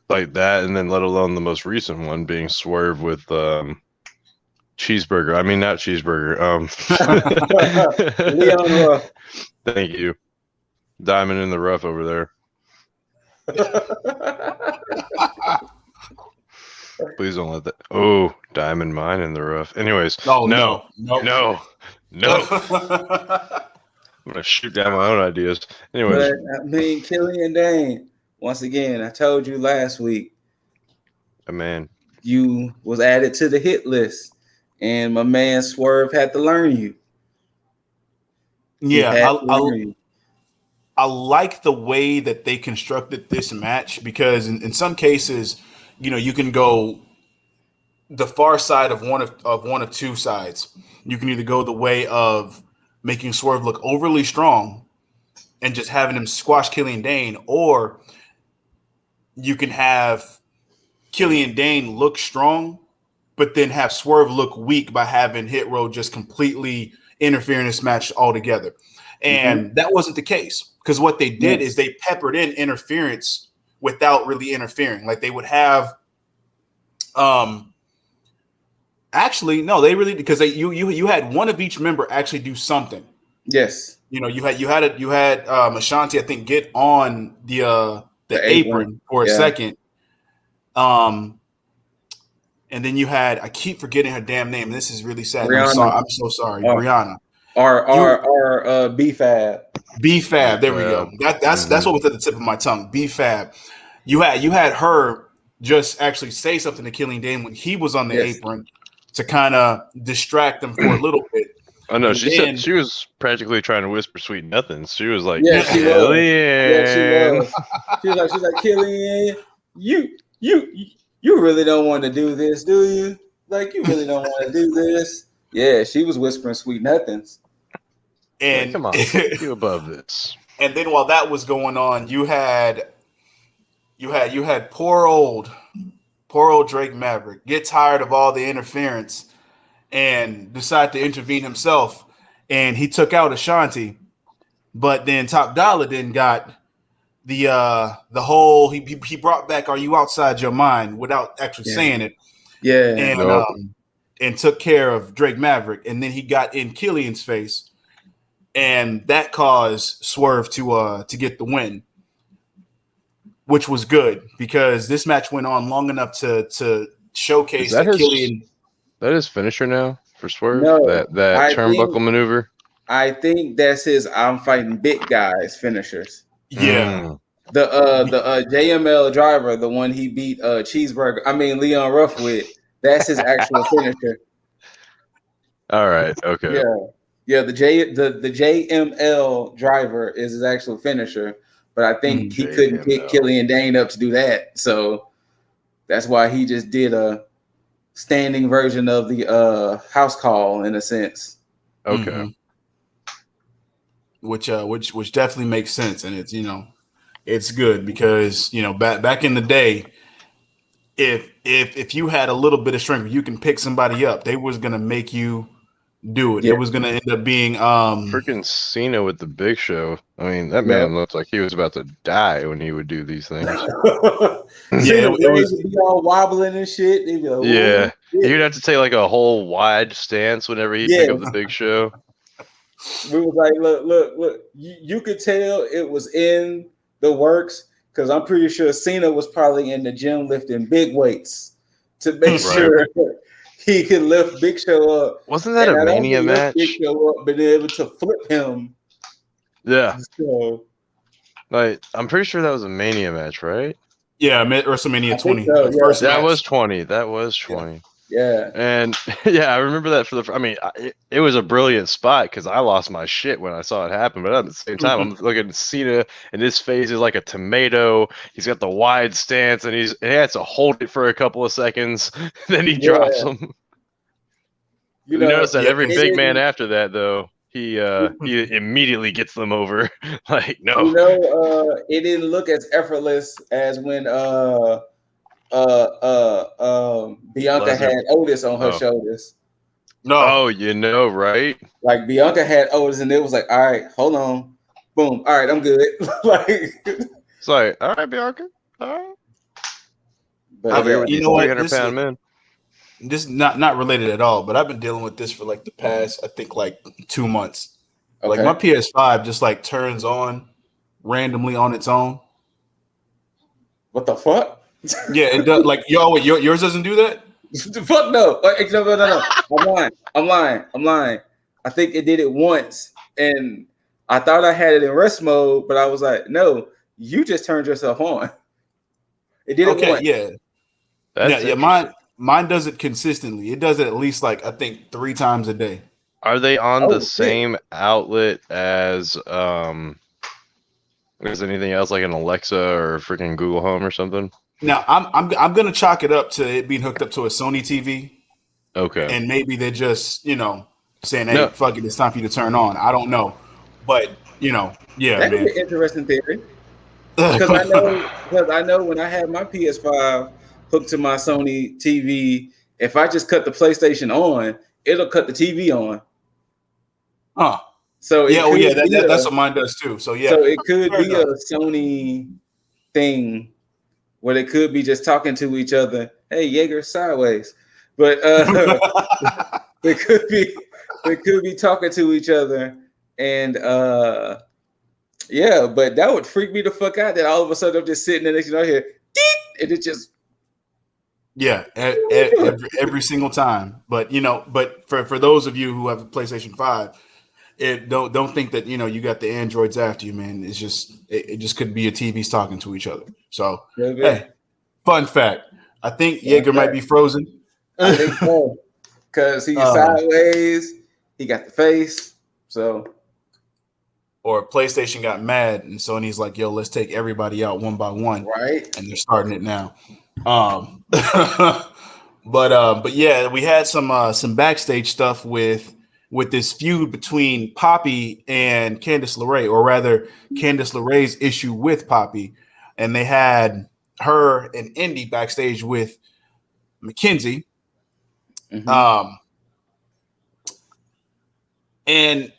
like that, and then let alone the most recent one being Swerve with Cheeseburger. I mean, not Cheeseburger. Leon Ruff. Thank you, Diamond in the Rough over there. Please don't let that. Oh, Diamond Mine in the Rough. Anyways, Oh, no. no. I'm gonna shoot down my own ideas. Anyways, But I mean, Killian Dane. Once again, I told you last week. man, You was added to the hit list, and my man Swerve had to learn you. He Yeah, had to learn you. I like the way that they constructed this match because in some cases, you can go the far side of one of two sides. You can either go the way of making Swerve look overly strong and just having him squash Killian Dane, or you can have Killian Dane look strong, but then have Swerve look weak by having Hit Row just completely interfere in this match altogether. And that wasn't the case because what they did is they peppered in interference without really interfering. Like they would have, actually no, they really because you had one of each member actually do something. Yes. You had Ashanti, I think, get on the apron for a second. And then you had, I keep forgetting her damn name. This is really sad. I'm so sorry. Brianna. Or B-Fab. B-Fab. There we go. That's what was at the tip of my tongue. B-Fab. You had her just actually say something to Killian Dane when he was on the apron to kind of distract them for a little bit. Oh no, said she was practically trying to whisper sweet nothings. She was like, yeah, she was. Yeah, she was. She's like, Killian, you really don't want to do this, do you? Like, you really don't want to do this. Yeah, she was whispering sweet nothings. And come on, you above this. And then while that was going on, you had poor old Drake Maverick get tired of all the interference and decide to intervene himself, and he took out Ashanti. But then Top Dollar then got the whole he brought back "Are You Outside Your Mind" without actually saying it. Yeah, and took care of Drake Maverick, and then he got in Killian's face, and that caused Swerve to get the win, which was good because this match went on long enough to showcase that Killian. That is finisher now for Swerve. No, that turnbuckle maneuver. I think that's his "I'm fighting big guys" finishers. Yeah. The JML driver, the one he beat Leon Ruff with, that's his actual finisher. All right. Okay. Yeah. The JML driver is his actual finisher, but I think he couldn't pick Killian Dane up to do that, so that's why he just did a standing version of the house call in a sense. Okay. Which definitely makes sense, and it's it's good because back in the day, if you had a little bit of strength, you can pick somebody up. They was gonna make you do it. Yeah. It was gonna end up being freaking Cena with the Big Show. I mean, that man looked like he was about to die when he would do these things. Yeah, it was be all wobbling and shit. They'd be like, yeah, you'd have to take like a whole wide stance whenever he pick up the Big Show. We was like, look. You could tell it was in the works because I'm pretty sure Cena was probably in the gym lifting big weights to make sure he could lift Big Show up. Wasn't that a Mania match? Big Show up, but able to flip him. Yeah. So, like, I'm pretty sure that was a Mania match, right? Yeah, WrestleMania 20. So, yeah. First that match. was 20. That was 20. Yeah. And I remember that I mean, it was a brilliant spot because I lost my shit when I saw it happen. But at the same time, I'm looking at Cena and his face is like a tomato. He's got the wide stance and he has to hold it for a couple of seconds. Then he drops him. You notice that every big man after that, though, he immediately gets them over. Like, no. It didn't look as effortless as when Bianca had Otis on her shoulders. No. Oh, right? Like Bianca had Otis, and it was like, all right, hold on, boom, all right, I'm good. Like, it's like, all right, Bianca, all right. But Over here with You these know what? 300-pound men. This is not related at all, but I've been dealing with this for like the past, I think, like 2 months. Like my PS5 just like turns on randomly on its own. What the fuck? Yeah, it does. Like yours doesn't do that. The fuck no. No. I'm lying. I think it did it once, and I thought I had it in rest mode, but I was like, no, you just turned yourself on. It did it once. Yeah. That's Yeah. interesting. Mine does it consistently. It does it at least like I think 3 times a day. Are they on the Oh, shit. same outlet as is anything else like an Alexa or freaking Google Home or something? Now I'm gonna chalk it up to it being hooked up to a Sony TV, Okay. and maybe they're just saying, "Hey, No, fuck it, it's time for you to turn on." I don't know, but yeah, That could man. be an interesting theory. Because I know when I had my PS5 hooked to my Sony TV, if I just cut the PlayStation on, it'll cut the TV on. Huh. So Yeah. it Oh, could yeah. be That's what mine does too. So yeah. so it could Fair be a enough. Sony thing where they could be just talking to each other. Hey, Jaeger, sideways. But they could be talking to each other, and yeah, but that would freak me the fuck out. That all of a sudden I'm just sitting there next to you here, and it just Yeah, every single time. But but for those of you who have a PlayStation 5, don't think that you got the androids after you, man. It's just it just could be your TVs talking to each other. So hey, fun fact. I think Jaeger might be frozen. I think so. Because he's sideways, he got the face. So or PlayStation got mad and Sony's like, yo, let's take everybody out one by one. right. And they're starting it now. But yeah, we had some backstage stuff with this feud between Poppy and Candice LeRae, or rather Candice LeRae's issue with Poppy. And they had her and Indy backstage with Mackenzie. And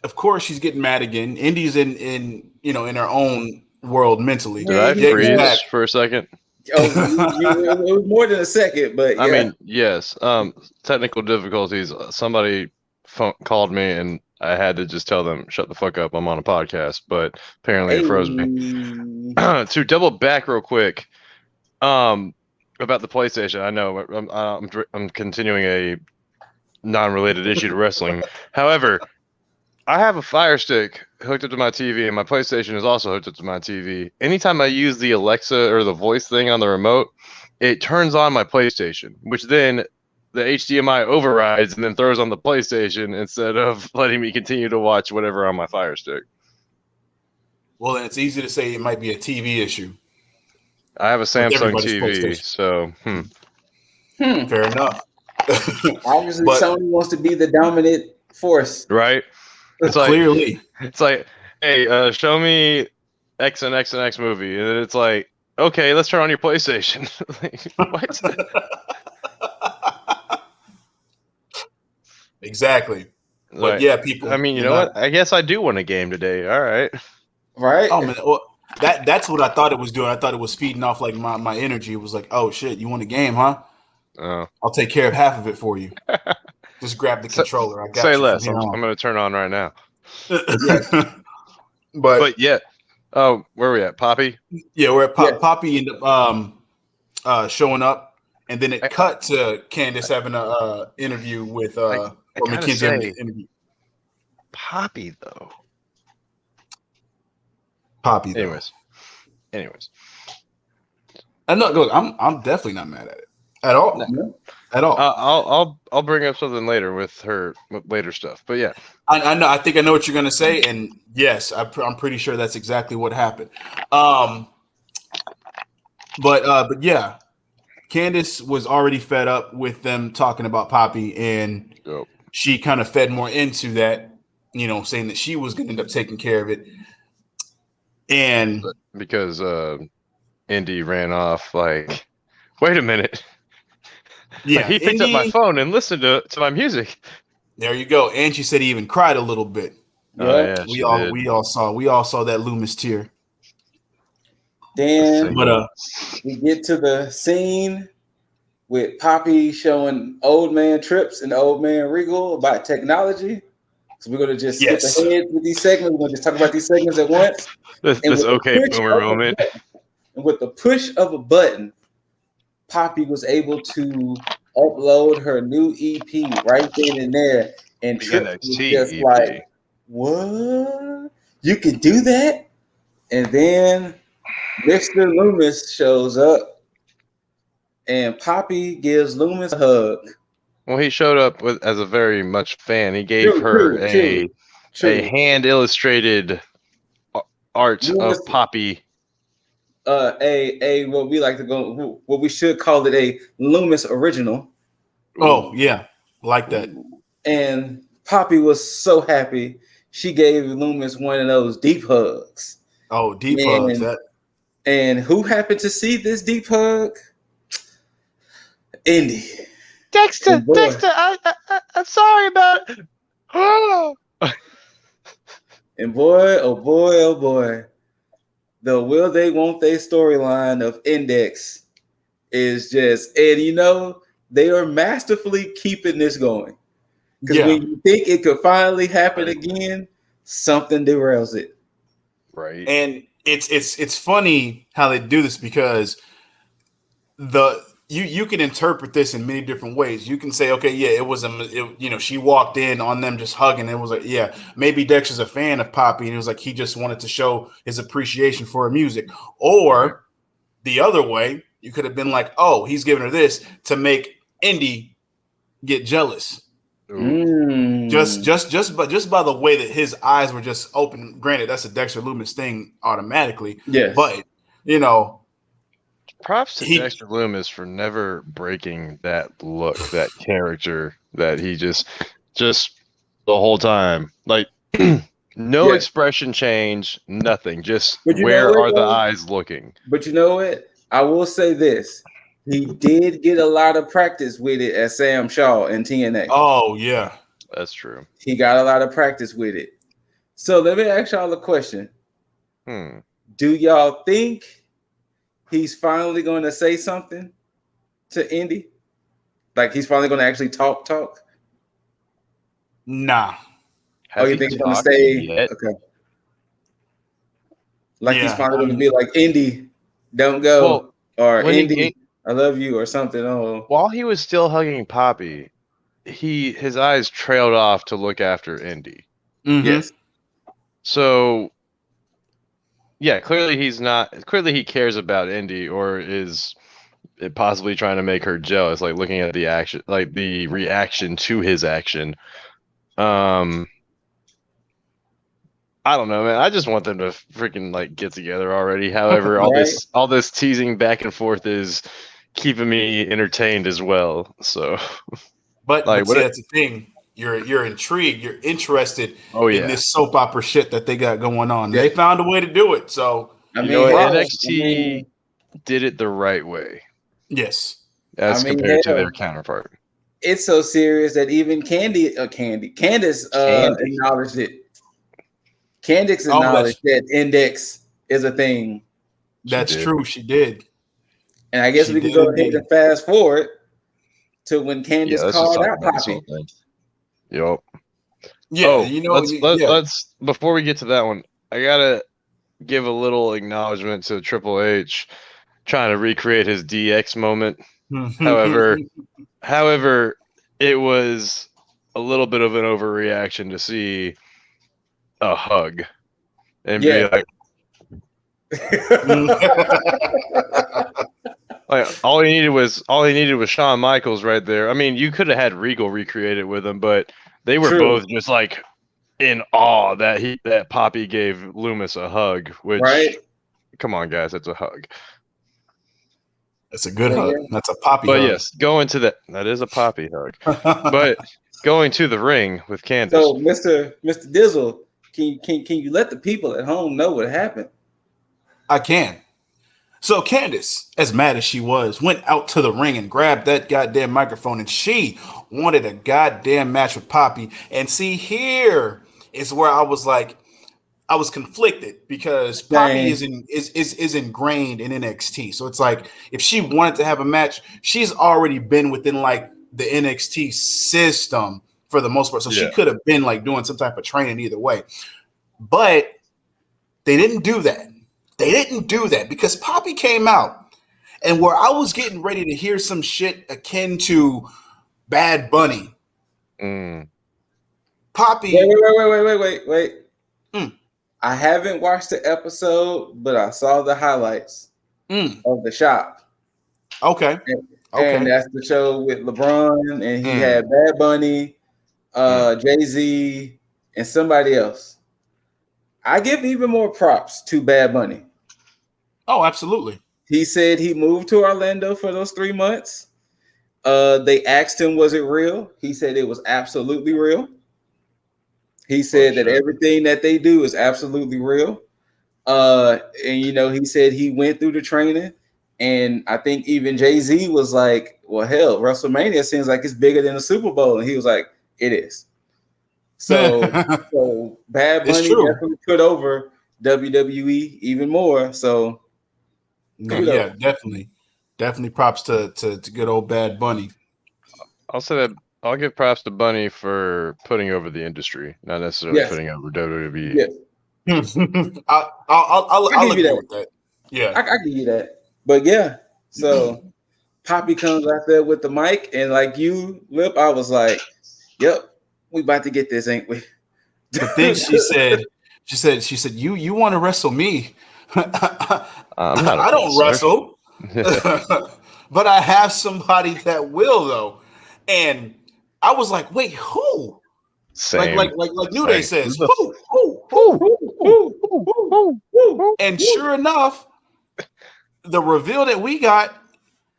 of course she's getting mad again. Indy's in her own world mentally. Did I freeze for a second? Oh, it was more than a second, but yeah. I mean, yes. Technical difficulties. Somebody called me, and I had to just tell them, "Shut the fuck up! I'm on a podcast." But apparently, it froze me. To double back real quick, about the PlayStation. I know I'm continuing a non-related issue to wrestling. However, I have a Fire Stick hooked up to my TV, and my PlayStation is also hooked up to my TV. Anytime I use the Alexa or the voice thing on the remote, it turns on my PlayStation, which then the HDMI overrides and then throws on the PlayStation instead of letting me continue to watch whatever on my Fire Stick. Well, then it's easy to say it might be a TV issue. I have a Samsung TV, so fair enough. Obviously, Sony wants to be the dominant force, right? It's like, clearly, it's like, hey, show me X and X and X movie, and it's like, okay, let's turn on your PlayStation. What? Exactly. But yeah, people. I mean, you know what? I guess I do want a game today. All right. Right. Oh man, well, that's what I thought it was doing. I thought it was feeding off like my energy. It was like, oh shit, you want a game, huh? I'll take care of half of it for you. Just grab the controller. I got say you. Less. I'm going to turn on right now. But yeah. Oh, where are we at? Poppy? Yeah, we're at Poppy ended up showing up, and then it cut to Candice having a interview with or Mackenzie having an interview. Poppy though. Anyways. Look, I'm definitely not mad at it at all. No. At all. I'll bring up something later with her later stuff. But yeah, I know. I think I know what you're gonna say, and yes, I'm pretty sure that's exactly what happened. But yeah, Candice was already fed up with them talking about Poppy, and she kind of fed more into that. Saying that she was gonna end up taking care of it, and because Indy ran off like, wait a minute. Yeah, he picked up my Indy. phone and listened to my music. There you go. And she said he even cried a little bit. Oh Yeah. yeah, We she all did. we all saw that Loomis tear. Then But we get to the scene with Poppy showing old man Trips and old man Regal about technology. So we're gonna just skip yes. ahead with these segments. We're gonna just talk about these segments at once. And This with the okay push boomer of a moment. button, and with the push of a button, Poppy was able to upload her new EP right then and there. And The Trips was NXT just like, EP. "What? You could do that?" And then Mr. Loomis shows up, and Poppy gives Loomis a hug. Well, he showed up as a very much fan. He gave True, her true, true, a true. hand illustrated art Loomis, of Poppy. a what we like to go, what we should call it, a Loomis original. Oh Ooh. yeah, like that. And Poppy was so happy. She gave Loomis one of those deep hugs. Oh, deep hugs. That And who happened to see this deep hug? Indy. Dexter, And boy, Dexter, I'm sorry about it. Oh. and boy, oh boy, oh boy. The will they won't they storyline of Index is just, and they are masterfully keeping this going. Because yeah. when you think it could finally happen Right. again, something derails it. Right. And it's funny how they do this because you can interpret this in many different ways. You can say, okay, yeah, she walked in on them just hugging. It was like, yeah, maybe Dexter's a fan of Poppy, and it was like he just wanted to show his appreciation for her music. Or Right. the other way, you could have been like, oh, he's giving her this to make Indy get jealous. Mm. Just by the way that his eyes were just open. Granted, that's a Dexter Loomis thing automatically, Yes. but Props to he Dexter Loomis for never breaking that look, that character that he just the whole time. Like no expression change, nothing. Just But you know where what, are the though? eyes looking? But you know what? I will say this. He did get a lot of practice with it as Sam Shaw in TNA. Oh yeah. That's true. He got a lot of practice with it. So let me ask y'all a question. Do y'all think he's finally going to say something to Indy? Like he's finally going to actually talk? Nah. You think he's going to say yet? Okay? Like he's finally going to be like, Indy, don't go, or Indy, I love you, or something. Oh, while he was still hugging Poppy, his eyes trailed off to look after Indy. Mm-hmm. Yes. So yeah, clearly he cares about Indy, or is it possibly trying to make her jealous, like looking at the action, like the reaction to his action. I don't know, man. I just want them to freaking like get together already. However, all this teasing back and forth is keeping me entertained as well. So, but see, that's the thing. You're intrigued. You're interested in this soap opera shit that they got going on. Yeah. They found a way to do it. So NXT did it the right way. Yes, as compared to their counterpart. It's so serious that even Candice acknowledged it. Candice acknowledged that Index is a thing. That's true. She did. And I guess we can go ahead and fast forward to when Candice called out Poppy. Yep. Yeah, let's before we get to that one, I gotta give a little acknowledgement to Triple H trying to recreate his DX moment. However, it was a little bit of an overreaction to see a hug and be like, all he needed was Shawn Michaels right there. I mean, you could have had Regal recreate it with him, but they were both just like in awe that Poppy gave Loomis a hug. Which, come on, guys, it's a hug. It's a good hug. That's a Poppy hug. But yes, going to that is a Poppy hug. But going to the ring with Candice. So, Mr. Dizzle, can you let the people at home know what happened? I can. So Candace, as mad as she was, went out to the ring and grabbed that goddamn microphone, and she wanted a goddamn match with Poppy. And see, here is where I was like, I was conflicted because Poppy Dang. is ingrained in NXT. So it's like if she wanted to have a match, she's already been within like the NXT system for the most part. So she could have been like doing some type of training either way. But they didn't do that. They didn't do that because Poppy came out, and where I was getting ready to hear some shit akin to Bad Bunny. Poppy. Wait. I haven't watched the episode, but I saw the highlights of the shop. Okay. And that's the show with LeBron, and he had Bad Bunny, Jay-Z, and somebody else. I give even more props to Bad Bunny. Oh, absolutely. He said he moved to Orlando for those 3 months. They asked him, was it real? He said it was absolutely real. He said that everything that they do is absolutely real. And he said he went through the training. And I think even Jay-Z was like, well, hell, WrestleMania seems like it's bigger than the Super Bowl. And he was like, it is. So Bad Bunny definitely put over WWE even more. So yeah, definitely props to good old Bad Bunny. I'll say that I'll give props to Bunny for putting over the industry, not necessarily putting over WWE. Yes. I'll agree with that. Yeah, I give you that. But yeah, so Poppy comes out there with the mic, and like you, Lip, I was like, "Yep, we about to get this, ain't we?" But then she said, "You want to wrestle me? I don't wrestle, but I have somebody that will though." And I was like, "Wait, who?" Same. Like New Day says, who? And sure enough, the reveal that we got,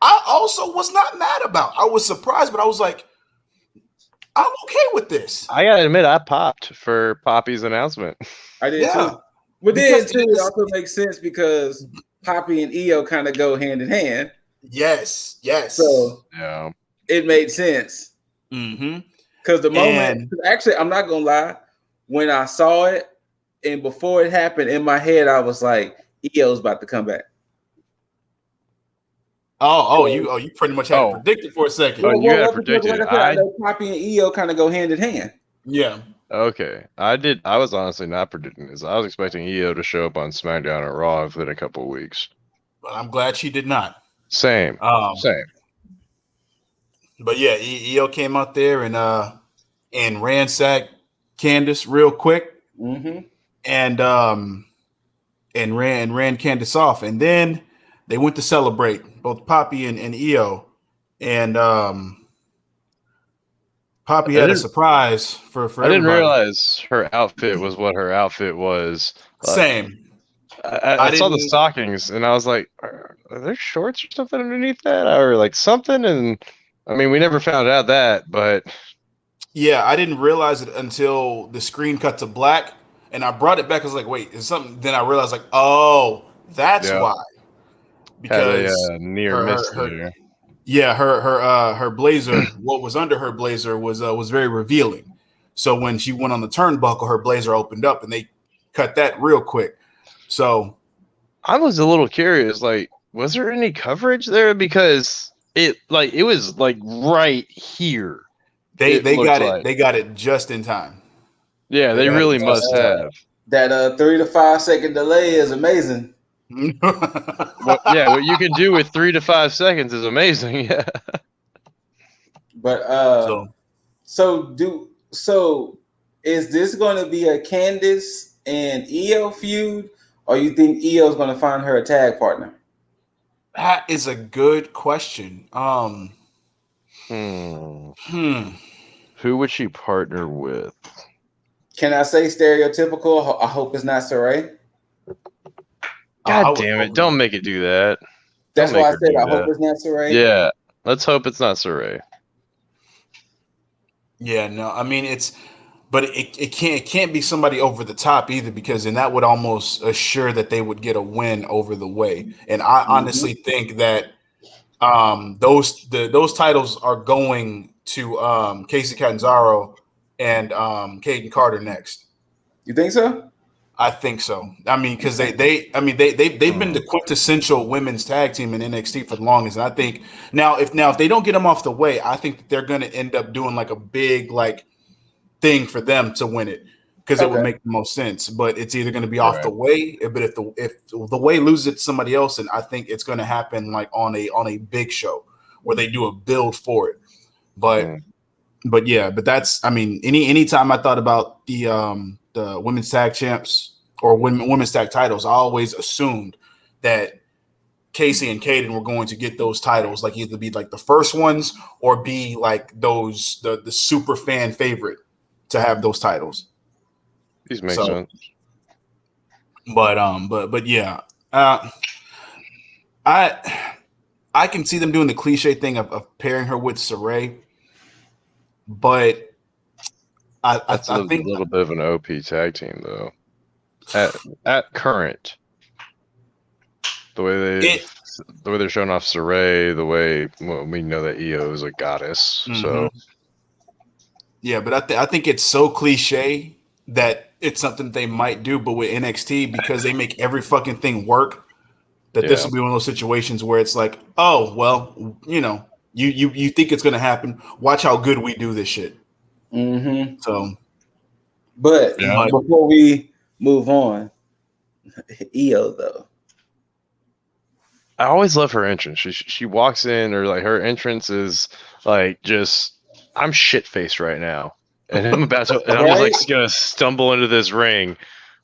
I also was not mad about. I was surprised, but I was like, I'm okay with this. I gotta admit, I popped for Poppy's announcement. I did too. But then too, it also makes sense because Poppy and EO kind of go hand in hand. Yes. So it made sense. Because the moment, actually, I'm not gonna lie, when I saw it and before it happened, in my head, I was like, EO's about to come back. You pretty much had it predicted for a second. You had it predicted. I know Poppy and EO kind of go hand in hand. Yeah. Okay. I was honestly not predicting this. I was expecting EO to show up on SmackDown or Raw within a couple of weeks. But I'm glad she did not. Same. But yeah, EO came out there and ransacked Candace real quick. And ran Candace off. And then they went to celebrate, both Poppy and EO. And Poppy had a surprise for everybody. I didn't realize her outfit was what her outfit was. Same. I saw the stockings, and I was like, are there shorts or something underneath that? Or like something? And I mean, we never found out that, but... Yeah, I didn't realize it until the screen cut to black. And I brought it back. I was like, wait, is something? Then I realized, like, oh, that's why. Because had a near miss there. Yeah, her blazer, what was under her blazer was very revealing. So when she went on the turnbuckle, her blazer opened up, and they cut that real quick. So I was a little curious, like, was there any coverage there? Because it was like right here. They got it just in time. Yeah, they really must have. That 3 to 5 second delay is amazing. What you can do with 3 to 5 seconds is amazing. Yeah. But so is this going to be a Candace and EO feud, or you think EO's going to find her a tag partner? That is a good question. Who would she partner with? Can I say stereotypical? I hope it's not Saray. God damn it. Don't make it do that. That's why I said I hope it's not Saray. Yeah. Let's hope it's not Saray. Yeah, no. I mean, but it can't be somebody over the top either, because then that would almost assure that they would get a win over the way. And I honestly think that those titles are going to Casey Catanzaro and Caden Carter next. You think so? I think so. I mean, because they've been the quintessential women's tag team in NXT for the longest. And I think now if they don't get them off the way, I think that they're going to end up doing like a big like thing for them to win it, because it would make the most sense. But it's either going to be off the way. But if the way loses it to somebody else, and I think it's going to happen like on a big show where they do a build for it. But yeah, but that's, I mean, anytime I thought about the women's tag champs or women's tag titles, I always assumed that Casey and Caden were going to get those titles, like either be like the first ones or be like those the super fan favorite to have those titles. These make sense. But yeah, I can see them doing the cliche thing of pairing her with Saray, but I think a little bit of an OP tag team though. At current, the way they're showing off Saray, the way we know that Io is a goddess, so yeah. But I think it's so cliche that it's something they might do. But with NXT, because they make every fucking thing work, that this will be one of those situations where it's like, oh well, you know, you think it's gonna happen. Watch how good we do this shit. So, but before we move on, Io though, I always love her entrance. She walks in, or like her entrance is like just, I'm shit faced right now, and I'm about to, and I'm just like gonna stumble into this ring.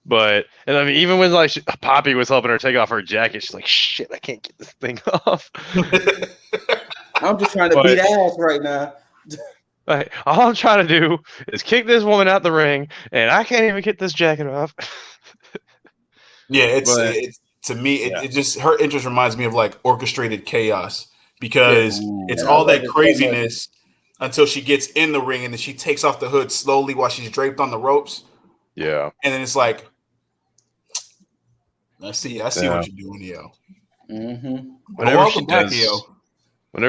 But, and I mean, even when like Poppy was helping her take off her jacket, she's like, shit, I can't get this thing off. I'm just trying to beat ass right now. Like, all I'm trying to do is kick this woman out the ring, and I can't even get this jacket off. Yeah, it's to me, it just, her interest reminds me of like orchestrated chaos, because it's all that craziness until she gets in the ring, and then she takes off the hood slowly while she's draped on the ropes. Yeah, and then it's like, I see what you're doing, Io. Whenever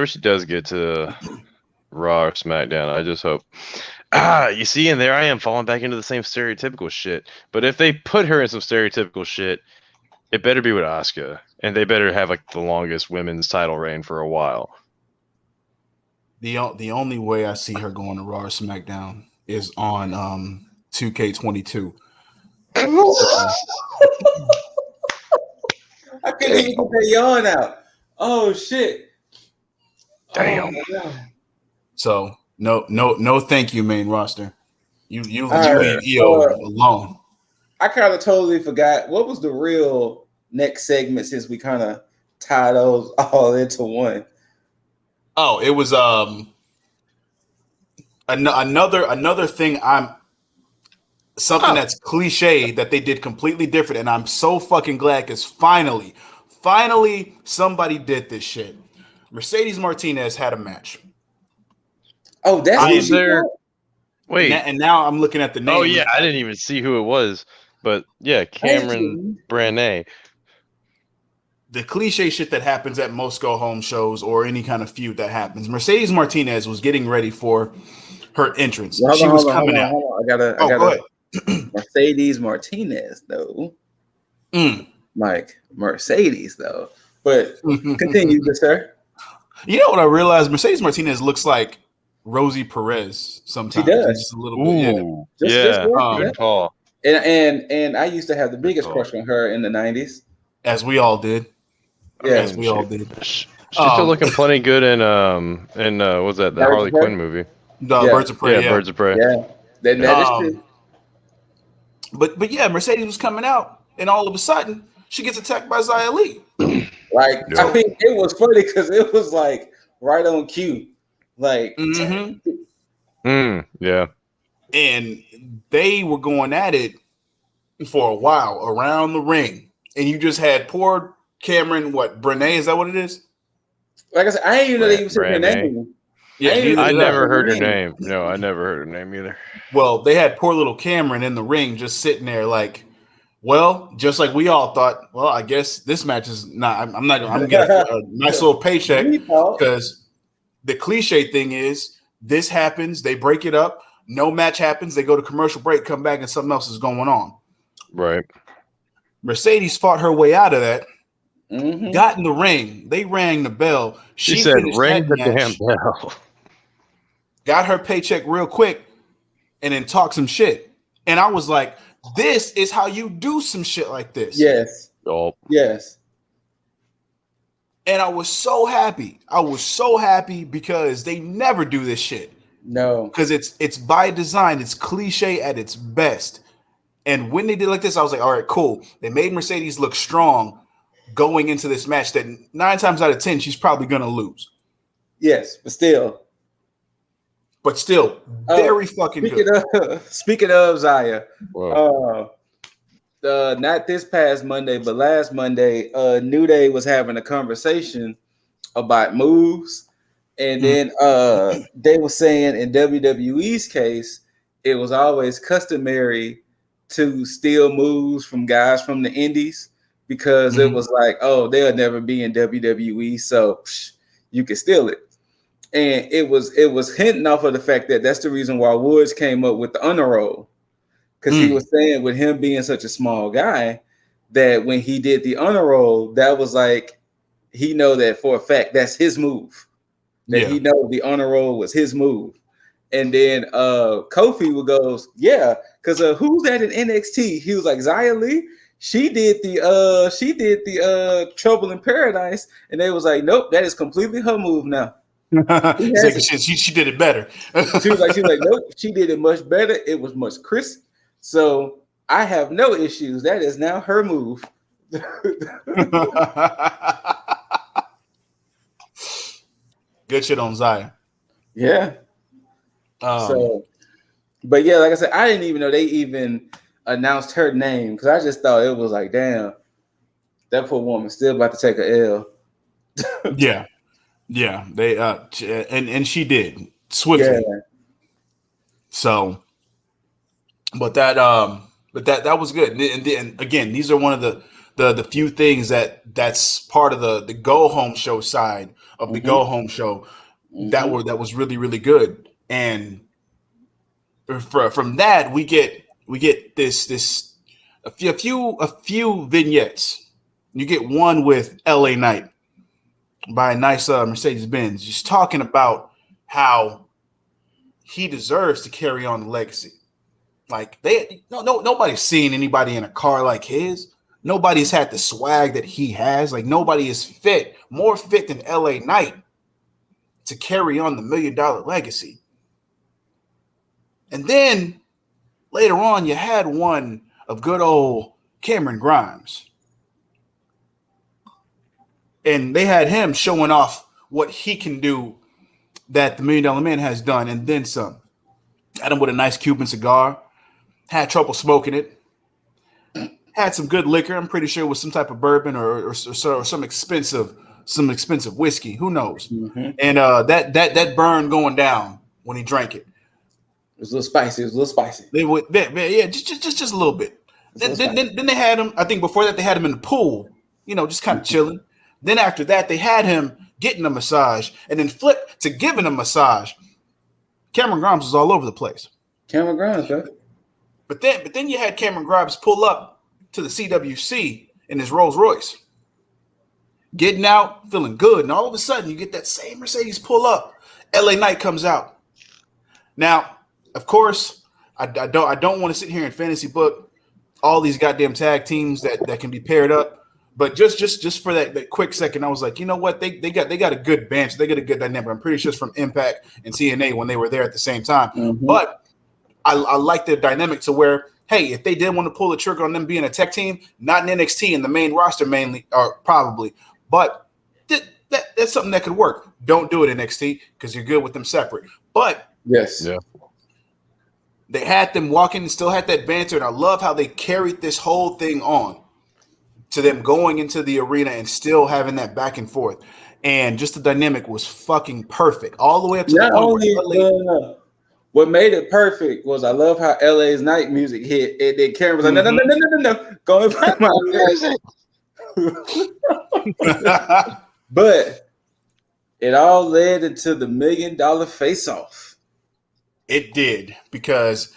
she does get to Raw or SmackDown, I just hope. You see, and there I am falling back into the same stereotypical shit. But if they put her in some stereotypical shit, it better be with Asuka, and they better have like the longest women's title reign for a while. The only way I see her going to Raw or SmackDown is on 2K22. I couldn't even get that yawn out. Oh shit! Damn. Oh, so no, thank you, main roster. You leave Io alone. I kind of totally forgot what was the real next segment, since we kind of tie those all into one. Oh, it was another thing. That's cliche that they did completely different, and I'm so fucking glad, because finally somebody did this shit. Mercedes Martinez had a match. Oh, that's there. Wait, and now I'm looking at the name. Oh yeah, I didn't even see who it was, but yeah, Cameron Branay. The cliche shit that happens at most go home shows or any kind of feud that happens. Mercedes Martinez was getting ready for her entrance. She was coming out. I gotta. Mercedes Martinez though. Like Mercedes though. But continue, good sir. You know what I realized? Mercedes Martinez looks like Rosie Perez sometimes. She does. Just a little bit. Good call. And I used to have the biggest crush on her in the 90s. As we all did. Yeah, as we all did. She's still looking plenty good in what was that? The Harley Quinn movie. Birds of Prey. Birds of Prey. Yeah. That is true. But yeah, Mercedes was coming out, and all of a sudden she gets attacked by Xia Li. Like, I think it was funny because it was like right on cue. Like, yeah. And they were going at it for a while around the ring, and you just had poor Cameron. What, Branay? Is that what it is? Like I said, I didn't even know they even said her name. Yeah, neither I did I. never heard her name. No, I never heard her name either. Well, they had poor little Cameron in the ring just sitting there like, well, just like we all thought, well, I guess this match is not, I'm not, I'm going to get a nice little paycheck because the cliche thing is this happens, they break it up, no match happens, they go to commercial break, come back, and something else is going on. Right. Mercedes fought her way out of that, got in the ring, they rang the bell. She said, finished ring that the match, damn bell. got her paycheck real quick, and then talk some shit. And I was like, this is how you do some shit like this. Yes. Oh. Yes. And I was so happy. I was so happy because they never do this shit. No. Because it's by design. It's cliche at its best. And when they did like this, I was like, all right, cool. They made Mercedes look strong going into this match that 9 times out of 10, she's probably going to lose. Yes, but still. Very fucking good. Speaking of Zaya, not this past Monday, but last Monday, New Day was having a conversation about moves. And then they were saying in WWE's case, it was always customary to steal moves from guys from the indies because it was like, oh, they'll never be in WWE, so you can steal it. And it was hinting off of the fact that that's the reason why Woods came up with the honor roll. Because he was saying with him being such a small guy, that when he did the honor roll, that was like, he know that for a fact that's his move. That he know the honor roll was his move. And then Kofi goes, yeah, because who's that in NXT? He was like, Xia Li. She did the Trouble in Paradise, and they was like, nope, that is completely her move now. She did it better. she was like, nope, she did it much better. It was much crisp. So I have no issues. That is now her move. Good shit on Xia. Yeah. But yeah, like I said, I didn't even know they even announced her name because I just thought it was like, damn, that poor woman still about to take a L. Yeah. They and she did swiftly. Yeah. So, but that was good. And again, these are one of the few things that's part of the go home show side of the go home show that was really, really good. And from that we get this a few vignettes. You get one with LA Knight by a nice Mercedes-Benz, just talking about how he deserves to carry on the legacy. Like nobody's seen anybody in a car like his. Nobody's had the swag that he has. Like nobody is more fit than LA Knight to carry on the $1 million legacy. And then later on, you had one of good old Cameron Grimes. And they had him showing off what he can do that the $1 Million Man has done, and then some. Had him with a nice Cuban cigar. Had trouble smoking it. Had some good liquor. I'm pretty sure it was some type of bourbon or some expensive whiskey. Who knows? And that burn going down when he drank it. It was a little spicy. Yeah, just a little bit. Then they had him. I think before that they had him in the pool. Just kind of chilling. Then after that they had him getting a massage, and then flip to giving a massage. Cameron Grimes was all over the place. Cameron Grimes, huh? But then you had Cameron Grimes pull up to the CWC in his Rolls Royce, getting out, feeling good, and all of a sudden you get that same Mercedes pull up. LA Knight comes out. Now, of course, I don't want to sit here and fantasy book all these goddamn tag teams that can be paired up. But just for that quick second, I was like, you know what? They got a good bench. They got a good dynamic. I'm pretty sure it's from Impact and TNA when they were there at the same time. But I like the dynamic to where, hey, if they did want to pull the trigger on them being a tech team, not in NXT in the main roster mainly, or probably, but that's something that could work. Don't do it in NXT because you're good with them separate. But yes, they had them walking and still had that banter, and I love how they carried this whole thing on to them going into the arena and still having that back and forth. and just the dynamic was fucking perfect all the way up to the Not point where only LA. what made it perfect was I love how LA's night music hit. It did. Karen was like, no, go and play my music. But it all led into the $1 million face-off. It did, because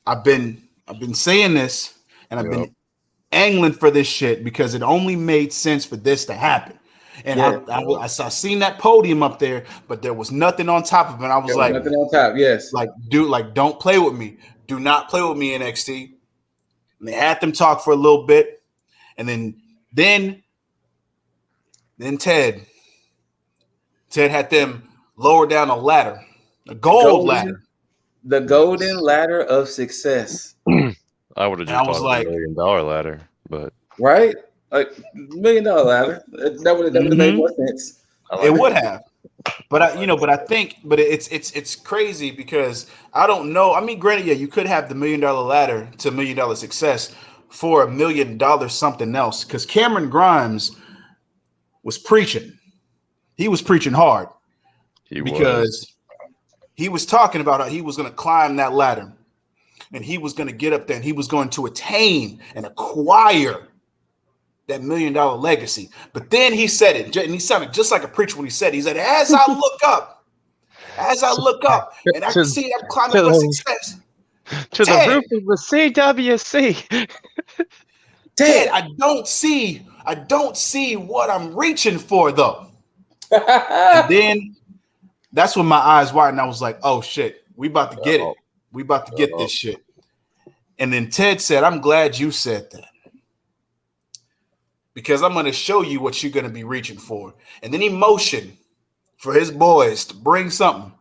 I've been saying this, and I've been angling for this shit, because it only made sense for this to happen. And I seen that podium up there, but there was nothing on top of it. I was like, nothing on top. Yes, don't play with me. Do not play with me, NXT. And they had them talk for a little bit, and then Ted had them lower down a ladder, a gold ladder, the golden ladder of success. I would have just bought a $1 million ladder, but right, like $1 million ladder. That would have made more sense. It would have, but I think it's crazy, because I don't know. I mean, granted, yeah, you could have the $1 million ladder to $1 million success for $1 million something else, because Cameron Grimes was preaching. He was preaching hard, because he was talking about how he was going to climb that ladder, and he was going to get up there, and he was going to attain and acquire that $1 million legacy. But then he said it, and he sounded just like a preacher when he said it. He said, as I look up, and I can see I'm climbing for success. To the roof of the CWC. Ted, I don't see what I'm reaching for, though. And then that's when my eyes widened. I was like, oh shit, we about to get it. We about to get this shit. And then Ted said, I'm glad you said that, because I'm going to show you what you're going to be reaching for. And then he motioned for his boys to bring something.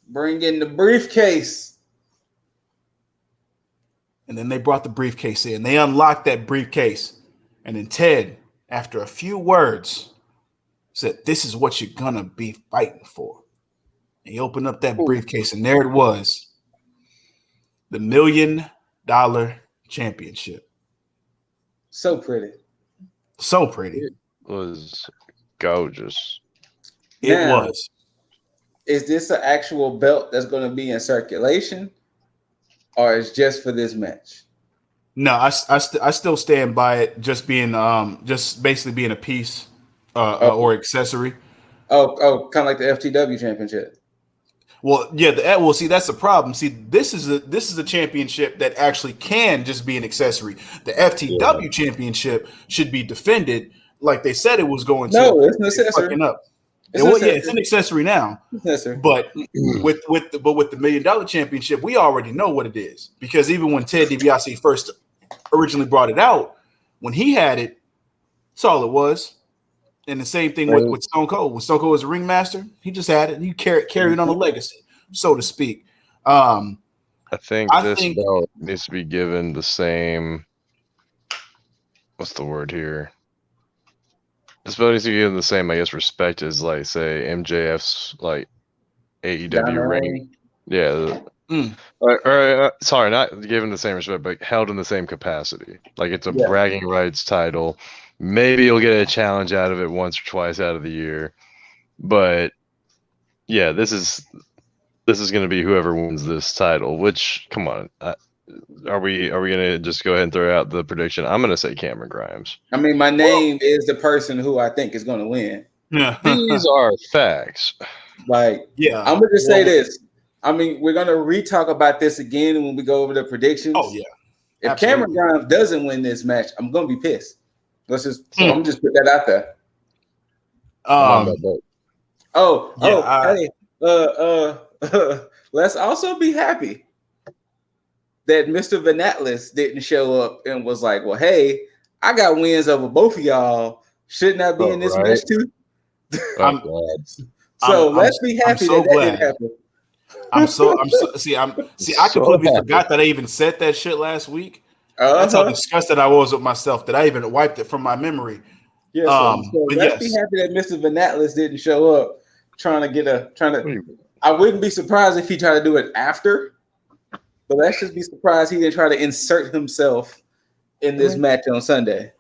Bring in the briefcase. And then they brought the briefcase in. They unlocked that briefcase. And then Ted, after a few words, said, this is what you're going to be fighting for. And he opened up that briefcase, and there it was. The $1 million championship. So pretty. So pretty. It was gorgeous. It was. Is this an actual belt that's going to be in circulation, or is just for this match? No, I still stand by it. Just being just basically being a piece or accessory. Oh, kind of like the FTW championship. Well, yeah. Well, see, that's the problem. See, this is a championship that actually can just be an accessory. The FTW championship should be defended like they said it was going to. No, it's an accessory. It's an accessory now. But with the $1 million championship, we already know what it is, because even when Ted DiBiase first originally brought it out, when he had it, that's all it was. And the same thing with Stone Cold. When Stone Cold was a ringmaster, he just had it. He carried on a legacy, so to speak. I think this belt needs to be given the same. What's the word here? This belt needs to be given the same, I guess, respect as, like, say, MJF's like AEW ring. Yeah. Sorry, not given the same respect, but held in the same capacity. Like, it's a bragging rights title. Maybe you'll get a challenge out of it once or twice out of the year, but yeah, this is going to be whoever wins this title. Which, come on, are we going to just go ahead and throw out the prediction? I'm going to say Cameron Grimes. I mean, my name is the person who I think is going to win. These are facts. Like, I'm going to just say this. I mean, we're going to re-talk about this again when we go over the predictions. Oh yeah. If Cameron Grimes doesn't win this match, I'm going to be pissed. I'm just put that out there. Let's also be happy that Mr. Van Atlas didn't show up and was like, well, hey, I got wins over both of y'all. Shouldn't I be in this match too? Let's be happy that didn't happen. I completely forgot that I even said that shit last week. That's how disgusted I was with myself that I even wiped it from my memory. Yes, let's be happy that Mr. Van Atlas didn't show up I wouldn't be surprised if he tried to do it after, but let's just be surprised he didn't try to insert himself in this match on Sunday.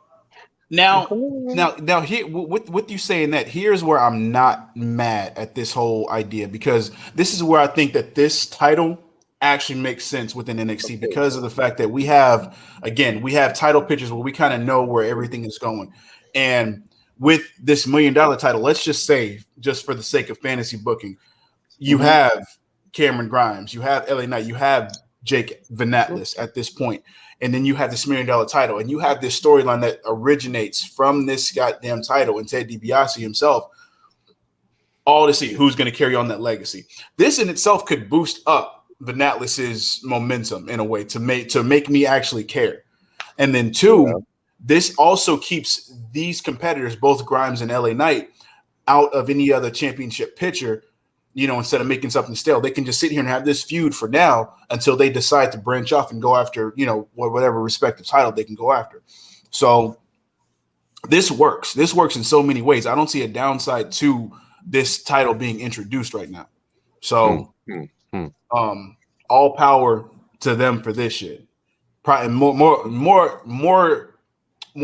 Now, here with you saying that, here's where I'm not mad at this whole idea, because this is where I think that this title actually makes sense within NXT, because of the fact that we have title pictures where we kind of know where everything is going. And with this $1 million title, let's just say, just for the sake of fantasy booking, you have Cameron Grimes, you have LA Knight, you have Jake Venatlis at this point, and then you have this $1 million title, and you have this storyline that originates from this goddamn title and Ted DiBiase himself, all to see who's going to carry on that legacy. This in itself could boost up Venatlis's momentum in a way to make me actually care. And then two, this also keeps these competitors, both Grimes and LA Knight, out of any other championship picture. Instead of making something stale, they can just sit here and have this feud for now until they decide to branch off and go after, whatever respective title they can go after. So this works. This works in so many ways. I don't see a downside to this title being introduced right now. So, all power to them for this shit. Probably more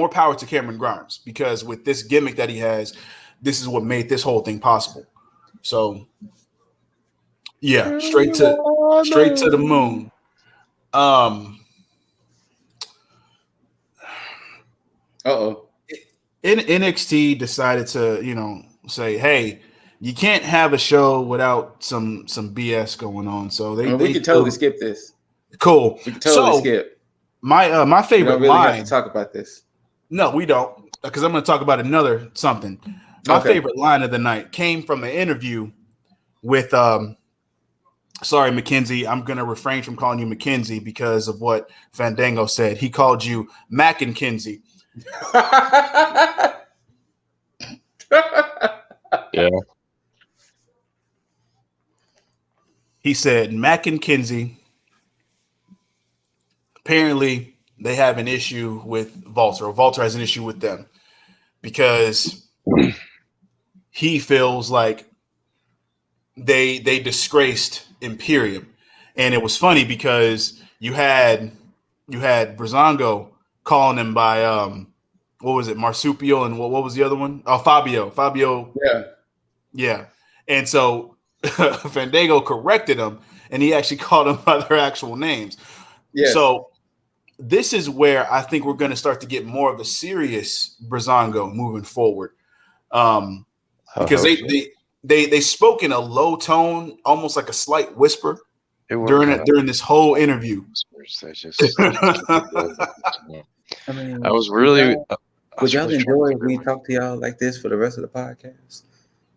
power to Cameron Grimes, because with this gimmick that he has, this is what made this whole thing possible. So, yeah, straight to the moon. NXT decided to, say, hey, you can't have a show without some BS going on. So we could totally skip this. Cool. We could totally skip. My favorite line. Have to talk about this. No, we don't, because I'm going to talk about another something. My favorite line of the night came from an interview with sorry, Mackenzie, I'm going to refrain from calling you Mackenzie because of what Fandango said. He called you Mac and Kinsey. Yeah. He said Mac and Kinsey, apparently they have an issue with Walter, or Walter has an issue with them, because he feels like they disgraced Imperium. And it was funny because you had Brazongo calling him by what was it, Marsupio, and what was the other one? Oh, Fabio. Yeah. And so Fandango corrected him, and he actually called them by their actual names. Yeah. So this is where I think we're going to start to get more of a serious Brazongo moving forward, because they spoke in a low tone, almost like a slight whisper during this whole interview. I was really. Would y'all enjoy if we talk to y'all like this for the rest of the podcast?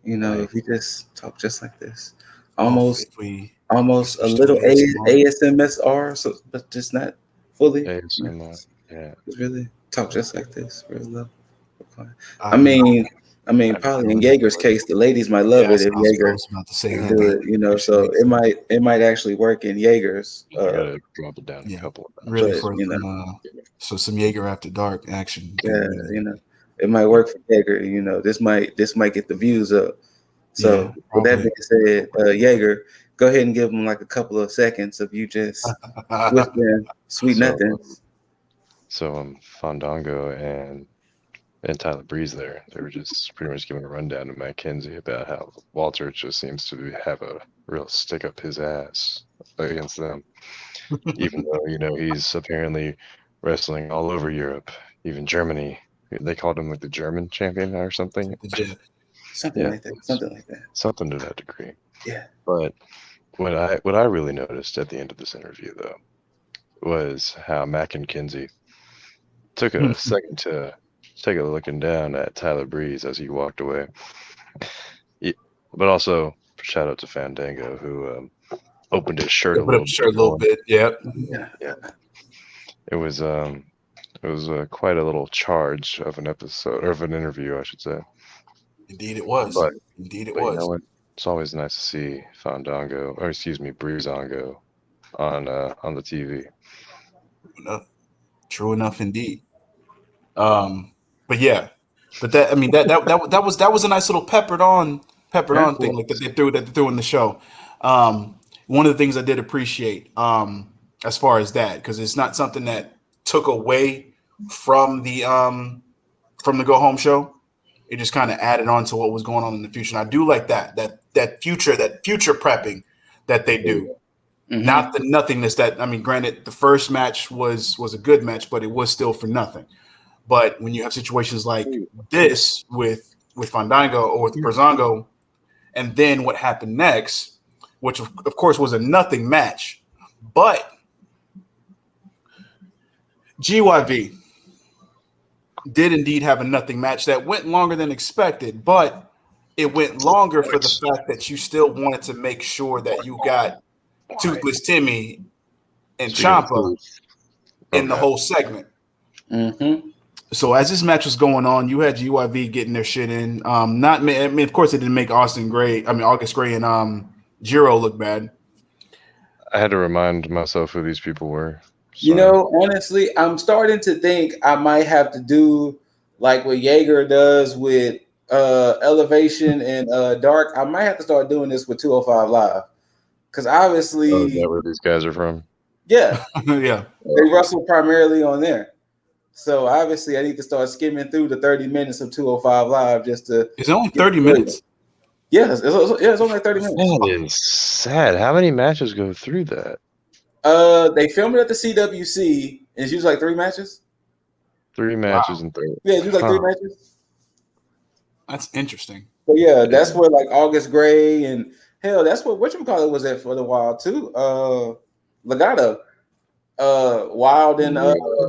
If we just talk just like this, almost a little ASMR, so but just not fully. ASMR, yeah. Really talk just like this, real low. I mean, probably in Jaeger's case, the ladies might love it if Jaeger do it, so it might actually work in Jaeger's. You gotta drop it down a couple of really, for so some Jaeger after dark action. Yeah, it might work for Jaeger. This might get the views up. So with that being said, Jaeger, go ahead and give them like a couple of seconds of you just whispering sweet nothings. So Fandango and Tyler Breeze there, they were just pretty much giving a rundown to Mackenzie about how Walter just seems to have a real stick up his ass against them, even though he's apparently wrestling all over Europe, even Germany. They called him like the German champion or something. Something like that. Something to that degree. Yeah. But what I really noticed at the end of this interview though was how Mac and Kinsey took a second to take a looking down at Tyler Breeze as he walked away. But also shout out to Fandango, who opened his shirt a little bit. Yeah. It was quite a little charge of an episode, or of an interview, I should say. Indeed it was. But it was. You know what? It's always nice to see Breezango on the TV. True enough indeed. But yeah. But that was a nice little peppered on thing like that they threw in the show. One of the things I did appreciate as far as that, because it's not something that took away from the from the Go Home show. It just kind of added on to what was going on in the future. And I do like that future prepping that they do. Mm-hmm. Not the nothingness that, I mean, granted, the first match was a good match, but it was still for nothing. But when you have situations like this with Fandango or with Breezango, and then what happened next, which of course was a nothing match, but GYV did indeed have a nothing match that went longer than expected, but it went longer for the fact that you still wanted to make sure that you got Toothless Timmy and Ciampa in the whole segment. Mm-hmm. So as this match was going on, you had GYV getting their shit in. Of course, it didn't make August Gray and Jiro look bad. I had to remind myself who these people were. Sorry. You know, honestly, I'm starting to think I might have to do like what Jaeger does with Elevation and Dark. I might have to start doing this with 205 Live. Because obviously... Oh, is that where these guys are from? Yeah. Yeah. They wrestle primarily on there. So obviously I need to start skimming through the 30 minutes of 205 Live just to... Is it only 30 minutes? Yes, it's only 30 minutes. That is sad. How many matches go through that? They filmed it at the CWC, and it's usually like 3 matches. 3 matches and 30. Yeah, it's usually like 3 matches. That's interesting. But yeah, that's where like August Gray and hell, that's what whatchamacallit was at for a while too. Legato, Wild and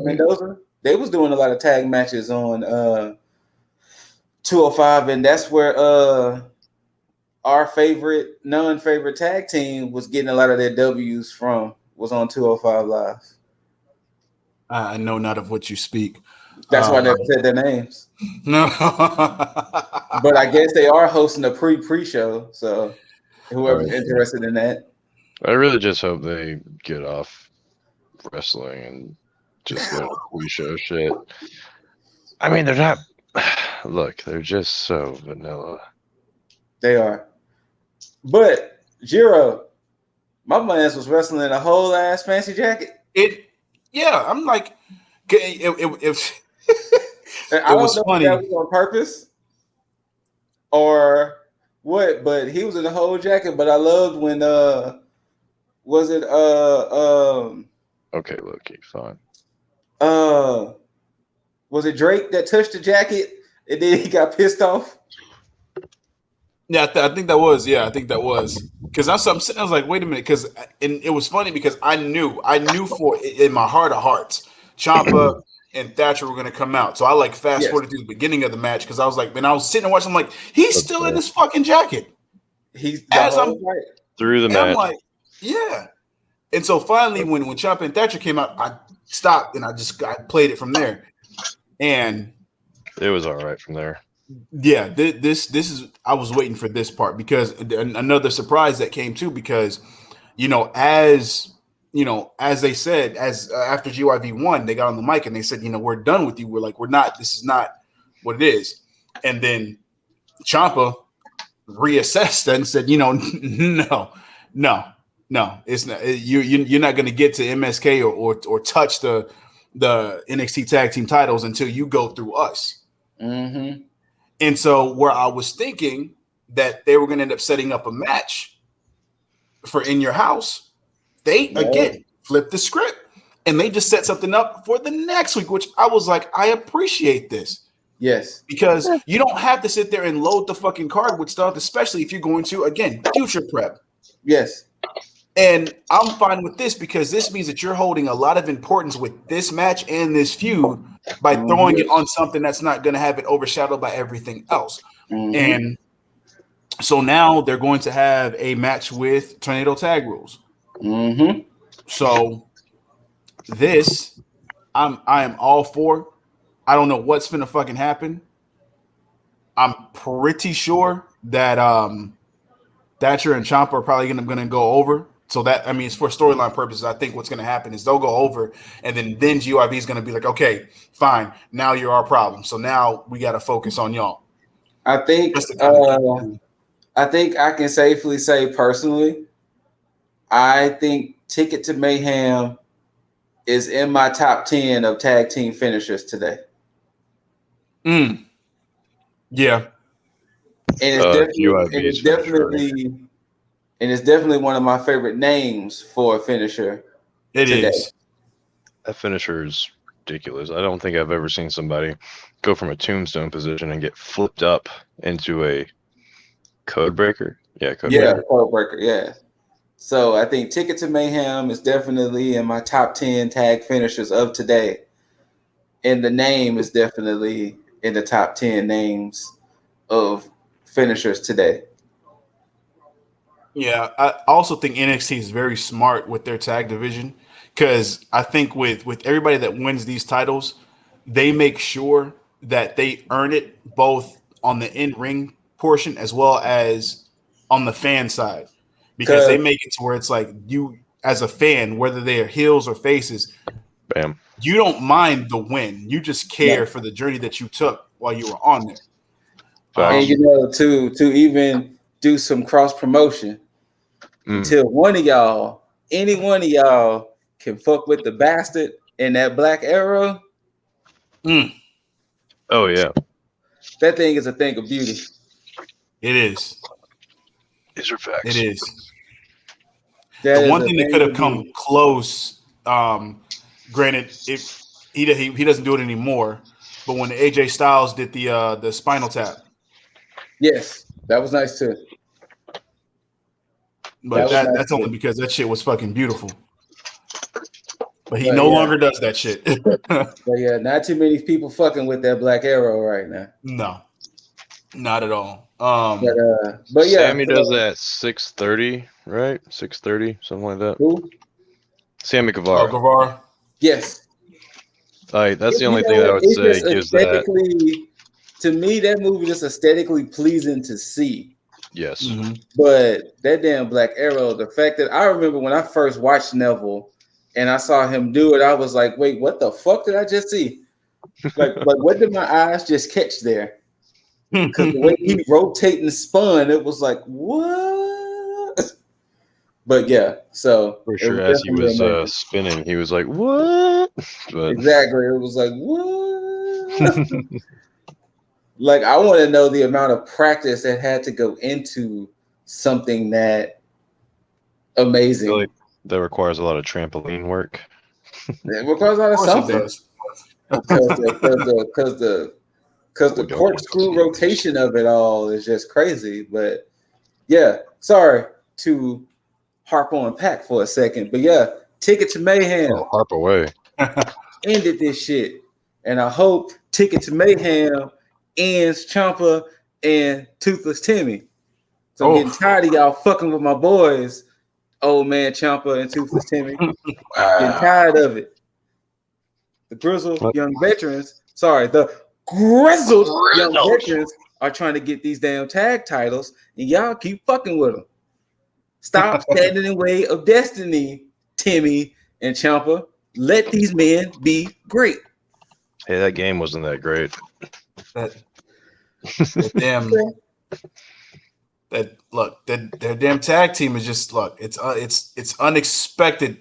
Mendoza. They was doing a lot of tag matches on 205, and that's where our non-favorite tag team was getting a lot of their W's from, was on 205 Live. I know not of what you speak. That's why I never said their names. No. But I guess they are hosting a pre-show, so whoever's interested in that. I really just hope they get off wrestling and just go to pre-show shit. I mean, they're not... Look, they're just so vanilla. They are. But, Jiro, my man's was wrestling in a whole ass fancy jacket. I'm like... It I don't know if that was on purpose or what, but he was in the whole jacket. But I loved when was it okay, Loki, fine. Was it Drake that touched the jacket and then he got pissed off? Yeah, I think that was. Yeah, I think that was. Because I'm sitting, I was like, wait a minute, and it was funny because I knew for in my heart of hearts, Ciampa and Thatcher were going to come out. So I like fast forwarded through the beginning of the match because I was like, man, I was sitting and watching. I'm like, he's still in this fucking jacket. He's through the match. I'm like, yeah. And so finally, when Ciampa and Thatcher came out, I stopped and I played it from there, and it was all right from there. Yeah, this is. I was waiting for this part because another surprise that came too because, as they said, after GYV won, they got on the mic and they said, we're done with you. We're not. This is not what it is. And then Ciampa reassessed and said, no, it's not. You're not going to get to MSK or touch the NXT Tag Team titles until you go through us. Mm-hmm. And so where I was thinking that they were going to end up setting up a match for In Your House, they again flipped the script and they just set something up for the next week, which I was like, I appreciate this. Yes. Because you don't have to sit there and load the fucking card with stuff, especially if you're going to, again, future prep. Yes. And I'm fine with this because this means that you're holding a lot of importance with this match and this feud by throwing it on something that's not going to have it overshadowed by everything else. Mm-hmm. And so now they're going to have a match with Tornado Tag Rules. Mm-hmm. So this, I am all for. I don't know what's finna fucking happen. I'm pretty sure that Thatcher and Ciampa are probably gonna go over. So that, I mean, it's for storyline purposes. I think what's going to happen is they'll go over, and then GYV is going to be like, okay, fine, now you're our problem. So now we got to focus on y'all. I think I can safely say personally, I think Ticket to Mayhem is in my top 10 of tag team finishers today. Yeah. And it's finisher, definitely one of my favorite names for a finisher. It is. That finisher is ridiculous. I don't think I've ever seen somebody go from a tombstone position and get flipped up into a code breaker. Yeah, code breaker. Yeah. So I think Ticket to Mayhem is definitely in my top 10 tag finishers of today. And the name is definitely in the top 10 names of finishers today. Yeah, I also think NXT is very smart with their tag division because I think with everybody that wins these titles, they make sure that they earn it both on the in ring portion as well as on the fan side because they make it to where it's like you as a fan, whether they are heels or faces, bam, you don't mind the win. You just care for the journey that you took while you were on there. And to even do some cross promotion until any one of y'all can fuck with the bastard in that black arrow. Oh yeah, that thing is a thing of beauty. It is. These are facts. It is. The one thing that could have come close, granted, if he doesn't do it anymore, but when AJ Styles did the spinal tap, yes, that was nice too. But that's only because that shit was fucking beautiful. But he no longer does that shit. But yeah, not too many people fucking with that black arrow right now. No, not at all. But yeah, Sammy does that 6:30, right? 6:30, something like that. Who? Sammy Guevara. Oh, Guevara. Yes. That's the only thing I would say gives that. To me, that movie is aesthetically pleasing to see. Yes. Mm-hmm. But that damn Black Arrow, the fact that I remember when I first watched Neville and I saw him do it, I was like, wait, what the fuck did I just see? like what did my eyes just catch there? Because the way he rotated and spun, it was like, what? But yeah, so for sure, as he was spinning, he was like, what? But... Exactly. It was like, what? Like, I want to know the amount of practice that had to go into something that amazing. Really, that requires a lot of trampoline work. It requires a lot of something. Because the corkscrew rotation of it all is just crazy. But yeah, sorry to harp on Pac for a second. But yeah, Ticket to Mayhem. Oh, harp away. Ended this shit. And I hope Ticket to Mayhem ends Ciampa and Toothless Timmy. So I'm getting tired of y'all fucking with my boys, old man Ciampa and Toothless Timmy. Getting tired of it. The grizzled young veterans, the grizzled young veterans are trying to get these damn tag titles, and y'all keep fucking with them. Stop standing in the way of destiny, Timmy and Ciampa. Let these men be great. Hey, that game wasn't that great. That damn tag team is just it's unexpected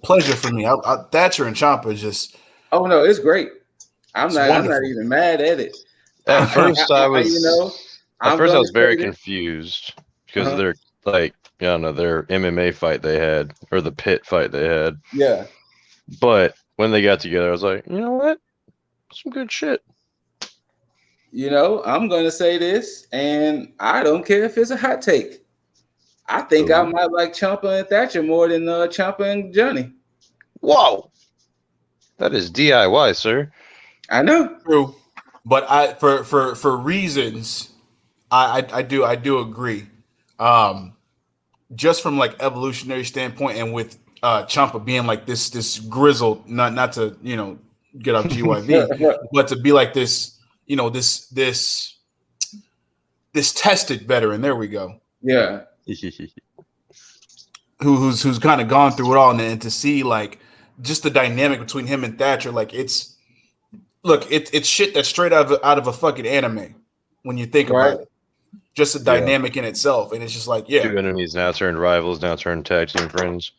pleasure for me. Thatcher and Ciampa is just no, it's great. I'm not even mad at it. At first I was very confused because they're like, I don't know, their MMA fight they had or the pit fight they had. Yeah. But when they got together, I was like, you know what? Some good shit. You know, I'm going to say this, and I don't care if it's a hot take. I think I might like Ciampa and Thatcher more than Ciampa and Johnny. Whoa. That is DIY, sir. I know. True. But for reasons, I do agree. Just from like evolutionary standpoint and with Ciampa being like this grizzled, not to, get off GYV, but to be like this, this tested veteran. There we go. Yeah. Who's kind of gone through it all, and to see like just the dynamic between him and Thatcher, like it's shit that's straight out of a fucking anime when you think about it. Just a dynamic in itself, and it's just like, yeah, two enemies now turned rivals, now turned tag team friends.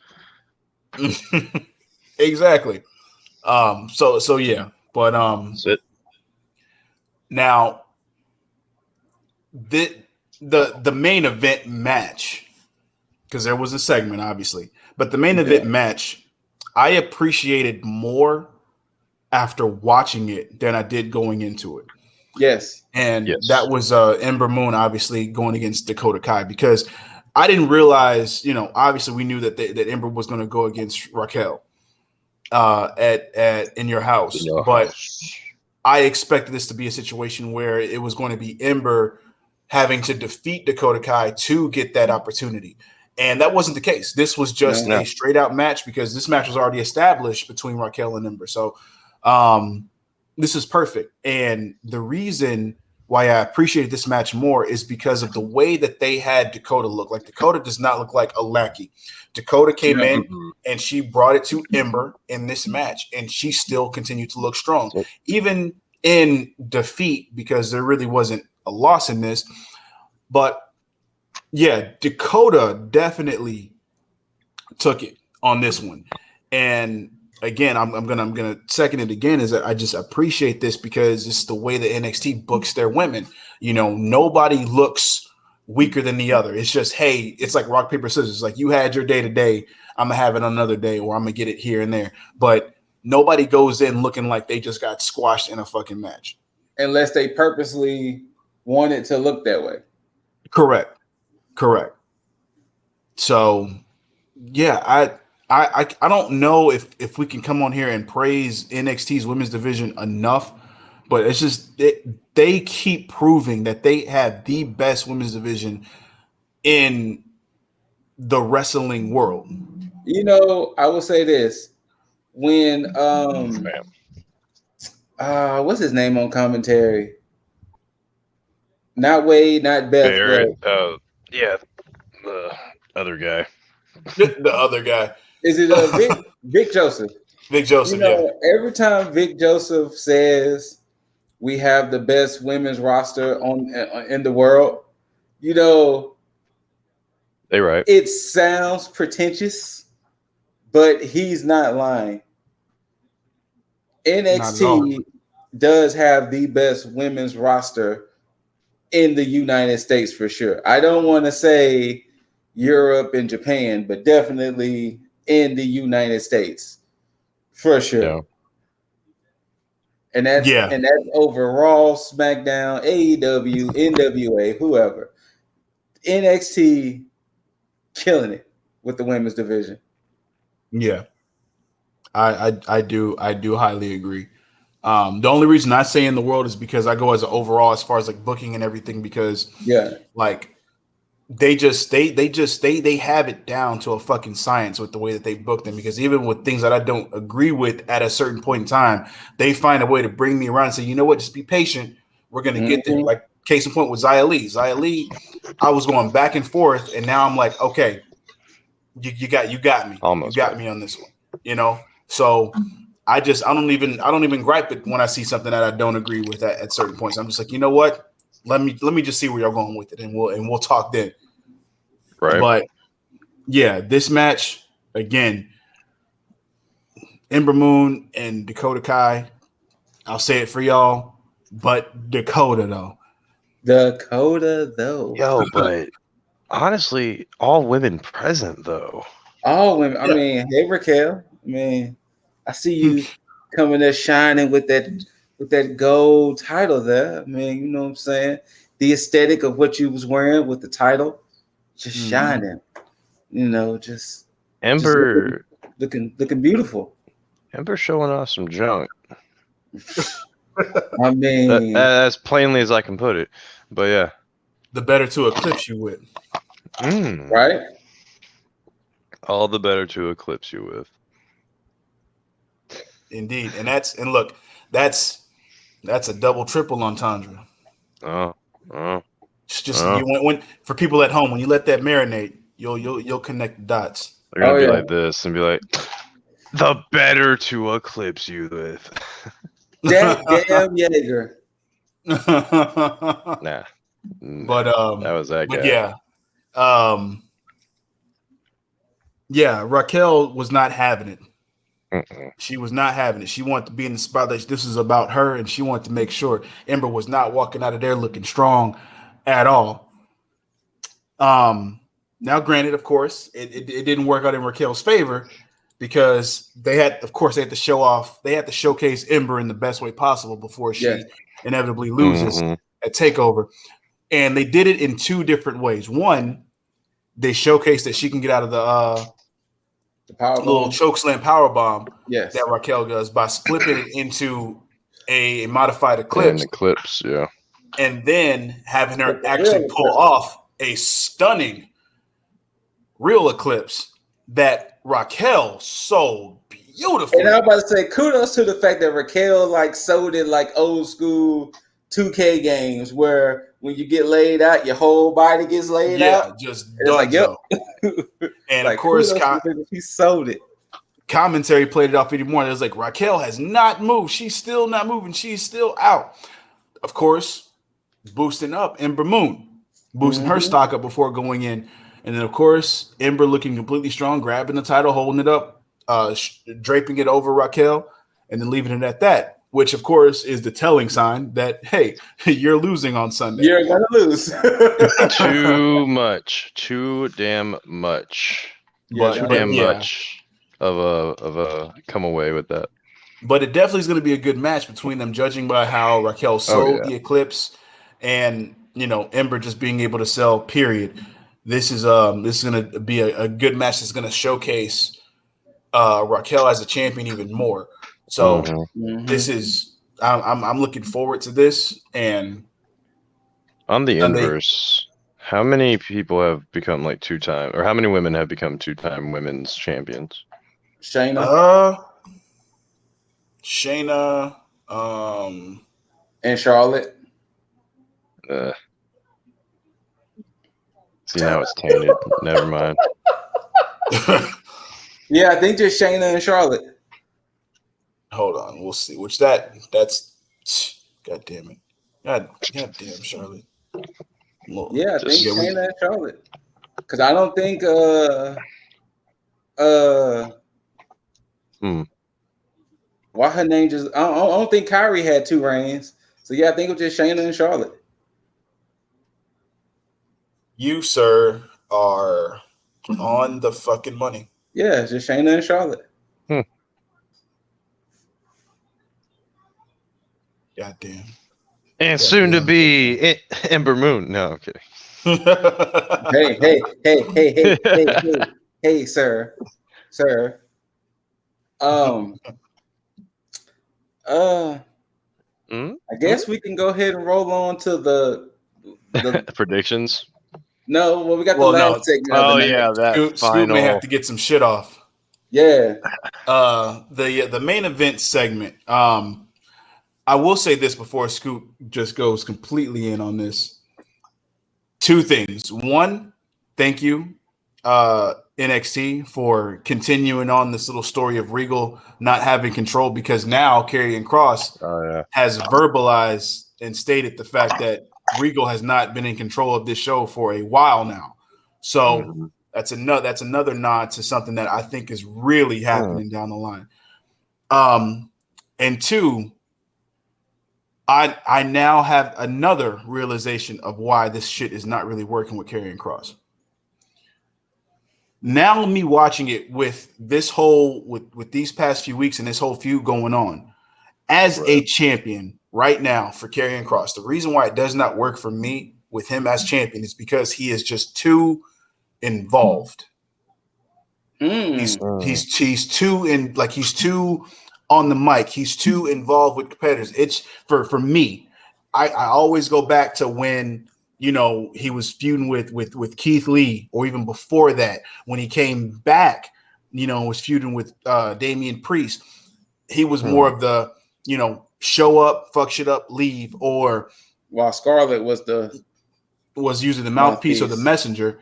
Exactly. So yeah, but that's it. Now, the the main event match, because there was a segment, obviously, but the main event match, I appreciated more after watching it than I did going into it. Yes. And Yes. that was Ember Moon, obviously, going against Dakota Kai, because I didn't realize, obviously we knew that that Ember was going to go against Raquel at In Your House. In Your but House. I expected this to be a situation where it was going to be Ember having to defeat Dakota Kai to get that opportunity. And that wasn't the case. This was just a straight out match because this match was already established between Raquel and Ember. So this is perfect. And the reason why I appreciated this match more is because of the way that they had Dakota look. Like, Dakota does not look like a lackey. Dakota came in and she brought it to Ember in this match, and she still continued to look strong. Even in defeat, because there really wasn't a loss in this. But yeah, Dakota definitely took it on this one. And again, I'm gonna second it again, is that I just appreciate this because it's the way that NXT books their women. Nobody looks weaker than the other. It's just, hey, it's like rock, paper, scissors. Like, you had your day today, I'm gonna have it another day, or I'm gonna get it here and there. But nobody goes in looking like they just got squashed in a fucking match. Unless they purposely want it to look that way. Correct. So yeah, I don't know if we can come on here and praise NXT's women's division enough, but it's just they keep proving that they have the best women's division in the wrestling world. I will say this. When what's his name on commentary? Not Wade, not Beth, Barrett. but Yeah, the other guy. The other guy. Is it Vic Joseph? Vic Joseph, yeah. Every time Vic Joseph says we have the best women's roster in the world, they right. It sounds pretentious, but he's not lying. NXT does have the best women's roster in the United States for sure. I don't want to say Europe and Japan, but definitely in the United States for sure. Yeah. And that's overall SmackDown, AEW, NWA, whoever. NXT killing it with the women's division. Yeah. I do highly agree. The only reason I say in the world is because I go as an overall as far as like booking and everything, because like they have it down to a fucking science with the way that they book them, because even with things that I don't agree with at a certain point in time, they find a way to bring me around and say, you know what, just be patient. We're going to get there. Like, case in point with Xia Li. Xia Li, I was going back and forth, and now I'm like, okay, you got me. Almost you got me on this one, So I don't even gripe it when I see something that I don't agree with at certain points. I'm just like, you know what? Let me just see where you're going with it, and we'll talk then. Right. But yeah, this match again, Ember Moon and Dakota Kai. I'll say it for y'all, but Dakota though. Yo, but honestly, all women present though. All women. I mean, hey Raquel. I mean, I see you coming there shining with that gold title there. I mean, you know what I'm saying? The aesthetic of what you was wearing with the title, just shining. Just Ember just looking beautiful. Ember showing off some junk. I mean, as plainly as I can put it. But yeah, the better to eclipse you with. Right? All the better to eclipse you with. Indeed. And look, that's a double triple entendre. When for people at home, when you let that marinate, you'll connect the dots. They're gonna be like this and be like, the better to eclipse you with. That damn Jaeger. Nah. But that was that guy. Yeah. Yeah, Raquel was not having it. She was not having it. She wanted to be in the spotlight. This is about her, and she wanted to make sure Ember was not walking out of there looking strong at all. Now, granted, of course, it didn't work out in Raquel's favor because they had to show off. They had to showcase Ember in the best way possible before she inevitably loses at Takeover. And they did it in two different ways. One, they showcased that she can get out of the little chokeslam power bomb that Raquel does by flipping it into a modified Eclipse. And then having her actually pull off a stunning real Eclipse that Raquel sold beautifully. And I'm about to say, kudos to the fact that Raquel sold it like old school 2K games where when you get laid out, your whole body gets laid out. Yeah, just done. And of course, he sold it. Commentary played it off anymore. It was like, Raquel has not moved. She's still not moving. She's still out. Of course, boosting up Ember Moon, boosting her stock up before going in. And then, of course, Ember looking completely strong, grabbing the title, holding it up, draping it over Raquel, and then leaving it at that. Which, of course, is the telling sign that, hey, you're losing on Sunday. You're going to lose. Too damn much. Yeah, too damn much of a come away with that. But it definitely is going to be a good match between them, judging by how Raquel sold the Eclipse and, Ember just being able to sell, period. This is going to be a good match that's going to showcase Raquel as a champion even more. So this is I'm looking forward to this. And on the inverse, how many people have become 2-time, or how many women have become 2-time women's champions? Shayna, and Charlotte. See, now it's tainted. Never mind. Yeah, I think just Shayna and Charlotte. Hold on, we'll see. That's God damn it. God damn Charlotte. Yeah, I think Shayna and Charlotte. Because I don't think why her name just I don't think Kyrie had 2 reigns. So yeah, I think it was just Shayna and Charlotte. You, sir, are on the fucking money. Yeah, it's just Shayna and Charlotte. Goddamn. And soon to be Ember Moon. No, I'm kidding. Hey, sir. I guess we can go ahead and roll on to the predictions. No, well, we got the last segment. Oh yeah, that Scoop may have to get some shit off. Yeah. The main event segment. I will say this before Scoop just goes completely in on this. 2 things. One, thank you, NXT, for continuing on this little story of Regal not having control, because now Karrion Kross has verbalized and stated the fact that Regal has not been in control of this show for a while now. So that's another nod to something that I think is really happening down the line. And 2, I now have another realization of why this shit is not really working with Karrion Kross. Now me watching it with this whole with these past few weeks and this whole feud going on as a champion right now for Karrion Kross, the reason why it does not work for me with him as champion is because he is just too involved. He's too he's too on the mic. He's too involved with competitors. It's for me. I always go back to when he was feuding with Keith Lee, or even before that when he came back, was feuding with Damian Priest. He was more of the show up, fuck shit up, leave, or while Scarlett was using the mouthpiece or the messenger,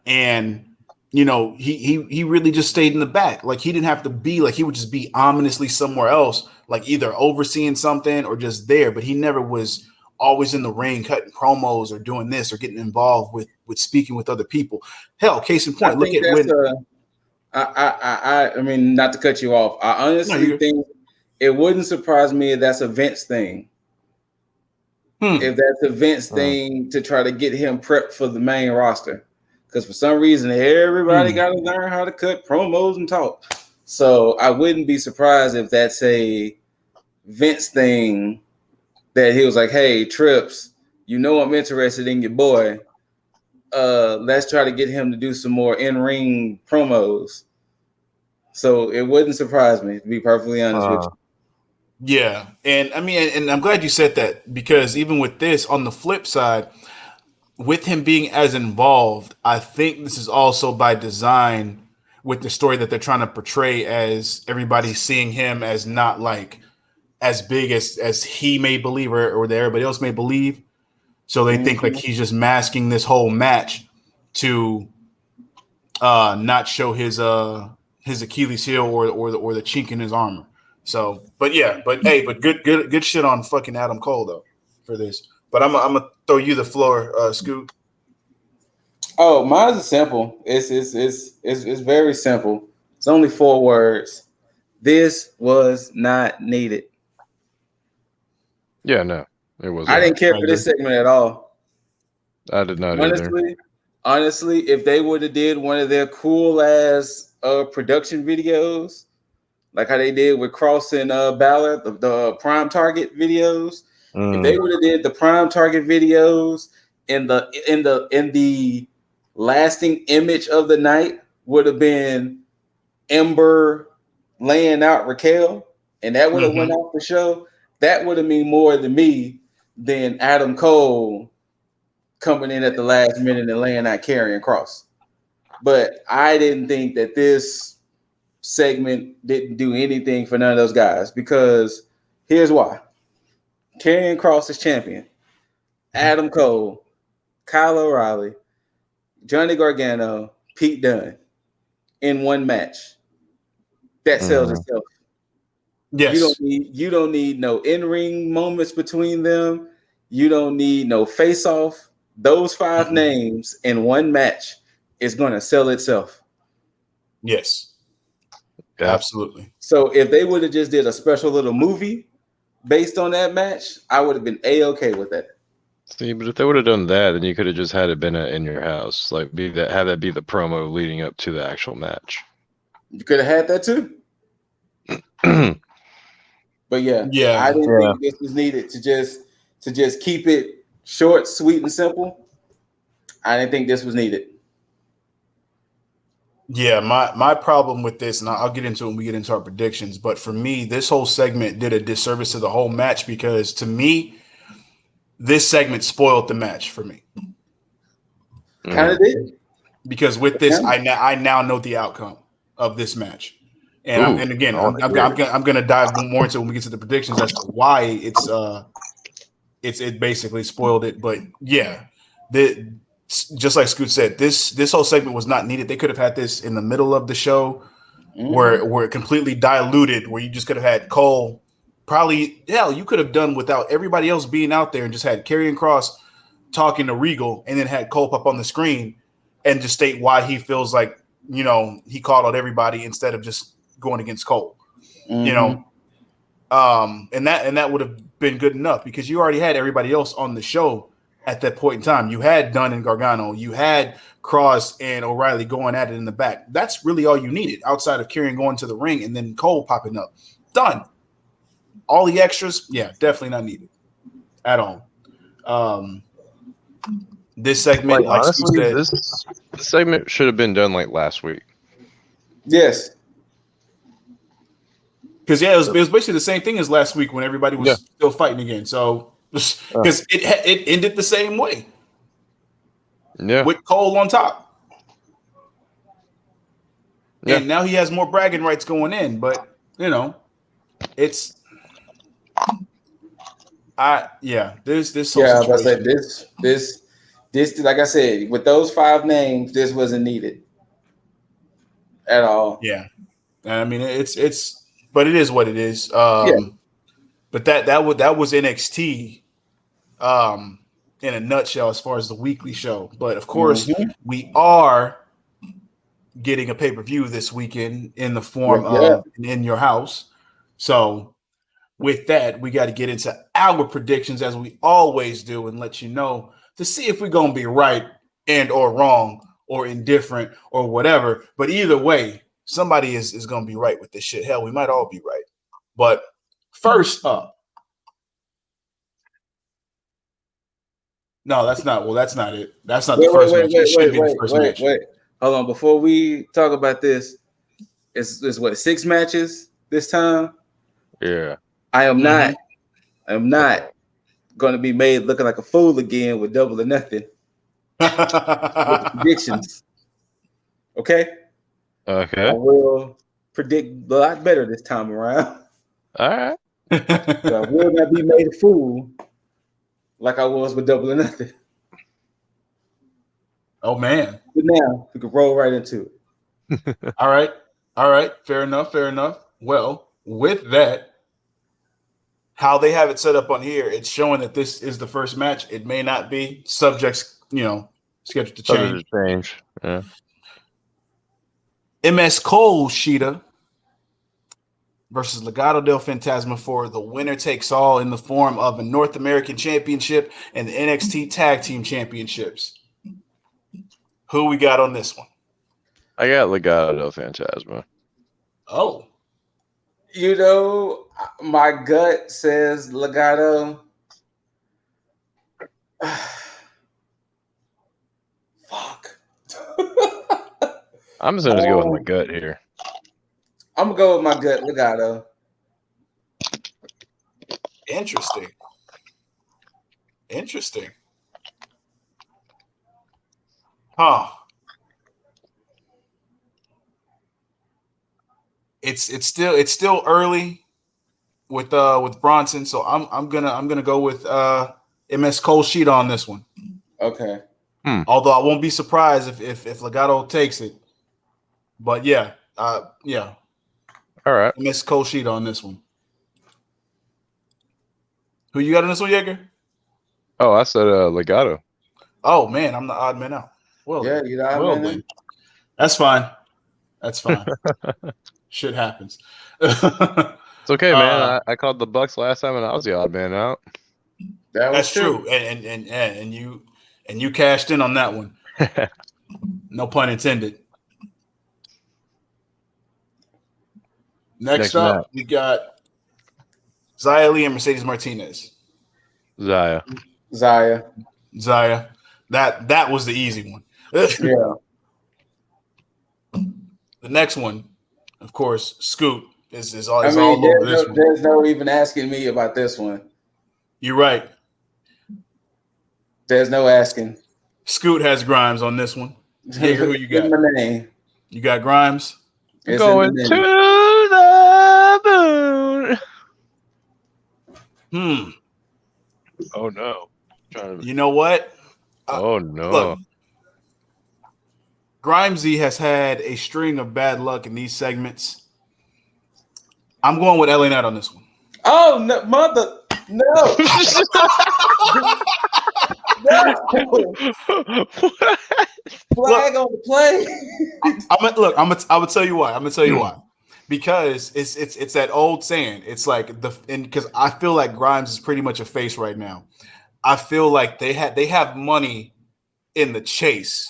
and he really just stayed in the back. Like, he didn't have to be he would just be ominously somewhere else, like either overseeing something or just there, but he never was always in the ring cutting promos or doing this or getting involved with speaking with other people. Hell, case in point, look at when I mean, not to cut you off. I honestly think it wouldn't surprise me if that's a Vince thing. If that's a Vince thing to try to get him prepped for the main roster, because for some reason everybody got to learn how to cut promos and talk. So I wouldn't be surprised if that's a Vince thing that he was like, "Hey, Trips, you know I'm interested in your boy. Let's try to get him to do some more in-ring promos." So it wouldn't surprise me, to be perfectly honest with you. Yeah, and I mean, and I'm glad you said that, because even with this, on the flip side, with him being as involved, I think this is also by design with the story that they're trying to portray, as everybody's seeing him as not like as big as he may believe, or that everybody else may believe. So they think like he's just masking this whole match to not show his Achilles heel, or the chink in his armor. So, but yeah, but hey, but good shit on fucking Adam Cole though for this. But I'm gonna throw you the floor, Scoot. Oh, mine's is simple. It's very simple. It's only 4 words. This was not needed. Yeah, no, it was. I didn't care for this segment at all. I did not either. Honestly, if they would have did one of their cool ass production videos, like how they did with Cross and Balor, the Prime Target videos, if they would have did the Prime Target videos, in the lasting image of the night would have been Ember laying out Raquel, and that would have went off the show, that would have mean more to me than Adam Cole coming in at the last minute and laying out Karrion Kross. But I didn't think that this segment didn't do anything for none of those guys, because here's why. Karrion Kross is champion. Adam Cole, Kyle O'Reilly, Johnny Gargano, Pete Dunne in one match. That sells itself. Yes. You don't need no in-ring moments between them. You don't need no face-off. Those 5 names in one match is going to sell itself. Yes. Yeah. Absolutely. So if they would have just did a special little movie based on that match, I would have been A-okay with that. See, but if they would have done that, then you could have just had it been in your house, like have that be the promo leading up to the actual match. You could have had that too. But yeah, I didn't think this was needed to just keep it short, sweet, and simple. I didn't think this was needed. Yeah, my problem with this, and I'll get into it when we get into our predictions, but for me, this whole segment did a disservice to the whole match, because to me, this segment spoiled the match for me. Kind of did. Because with this, I now know the outcome of this match. And I'm gonna dive more into it when we get to the predictions as to why it basically spoiled it. But yeah, just like Scoot said, this whole segment was not needed. They could have had this in the middle of the show, where it completely diluted, where you just could have had Cole. Probably, hell, you could have done without everybody else being out there and just had Karrion Kross talking to Regal, and then had Cole pop on the screen and just state why he feels like, he called out everybody instead of just going against Cole. And that would have been good enough, because you already had everybody else on the show at that point in time. You had Dunn and Gargano, you had Cross and O'Reilly going at it in the back. That's really all you needed, outside of Karrion going to the ring and then Cole popping up. Done. All the extras, yeah, definitely not needed at all. This segment, like honestly, said, this segment should have been done like last week. Yes. Because it was basically the same thing as last week when everybody was still fighting again. So because it ended the same way. Yeah. With Cole on top. Yeah. And now he has more bragging rights going in, but it's this whole situation. This like I said, with those 5 names, this wasn't needed at all. Yeah. I mean, it's but it is what it is. But that was NXT in a nutshell as far as the weekly show. But of course, we are getting a pay-per-view this weekend in the form of In Your House. So with that, we got to get into our predictions as we always do and let you know to see if we're going to be right and or wrong or indifferent or whatever. But either way, somebody is going to be right with this shit. Hell, we might all be right. But first up, no, that's not. Well, that's not it. That's not the first match. It should be the first match. Wait. Hold on. Before we talk about this, it's what, 6 matches this time? Yeah. I am not going to be made looking like a fool again with Double or Nothing with the predictions. Okay. I will predict a lot better this time around. All right. So I will not be made a fool like I was with Double or Nothing. Oh man! But now we can roll right into it. All right. Fair enough. Well, with that, how they have it set up on here, it's showing that this is the first match. It may not be. Subjects, scheduled to change. Yeah. MS Cole Shida versus Legado del Fantasma for the winner takes all in the form of a North American Championship and the NXT Tag Team Championships. Who we got on this one? I got Legado del Fantasma. Oh. My gut says Legado. Fuck. I'm just going to go with my gut here. I'm going to go with my gut, Legado. Interesting. Huh. It's still early with Bronson, so I'm gonna go with MS Cole Shida on this one. Okay. Although I won't be surprised if Legado takes it. But yeah. All right. MS Cole Shida on this one. Who you got on this one, Jaeger? Oh, I said Legado. Oh man, I'm the odd man out. Well, yeah, you're the odd man out. That's fine. Shit happens. It's okay, man. I called the Bucks last time, and I was the odd man out. That's true. And you cashed in on that one. No pun intended. Next up, we got Xia Li and Mercedes Martinez. Xia. That was the easy one. Yeah. The next one, of course, Scoot is all over this one. There's no even asking me about this one. You're right. There's no asking. Scoot has Grimes on this one. Jaeger, who you got? My name. You got Grimes? It's going to the moon. Oh no. You know what? Oh no. Look, Grimesy has had a string of bad luck in these segments. I'm going with LA Knight on this one. Oh no, mother! No. Flag on the play. I would tell you why. Because it's that old saying. It's like because I feel like Grimes is pretty much a face right now. I feel like they have money in the chase.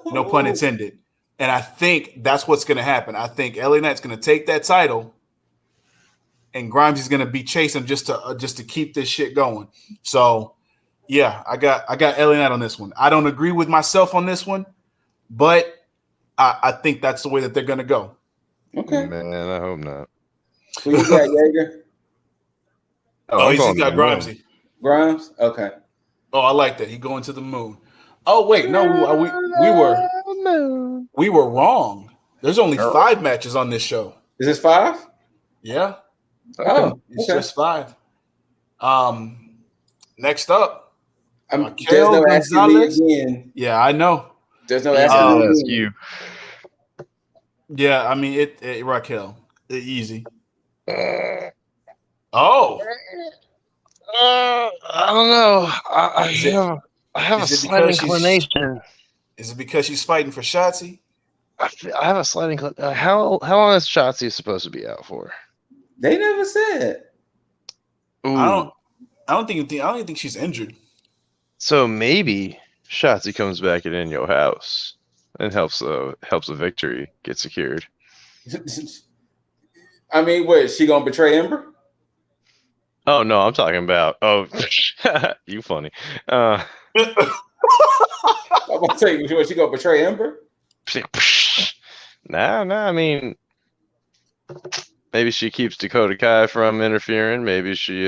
No pun intended. And I think that's what's going to happen. I think LA Knight's going to take that title, and Grimes is going to be chasing just to keep this shit going. So, yeah, I got LA Knight on this one. I don't agree with myself on this one, but I think that's the way that they're going to go. Okay, man, I hope not. Who you got, Jaeger? He's got Grimesy. Grimes? Okay. Oh, I like that. He going to the moon. Oh wait, no, we were wrong. There's only 5 matches on this show. Is this 5? Yeah. Oh, it's just 5. Next up, there's no asking me again. Yeah, I know. There's no asking me again. You. Yeah, I mean it Raquel, easy. Oh. I don't know. I have a slight inclination. Is it because she's fighting for Shotzi? I have a sliding clip. How long is Shotzi supposed to be out for? They never said. Ooh. I don't even think she's injured. So maybe Shotzi comes back in your house and helps a victory get secured. I mean, what, she gonna betray Ember? Oh no, I'm talking about. Oh, you funny. I'm gonna tell you what, she gonna betray Ember? Nah. I mean, maybe she keeps Dakota Kai from interfering. Maybe she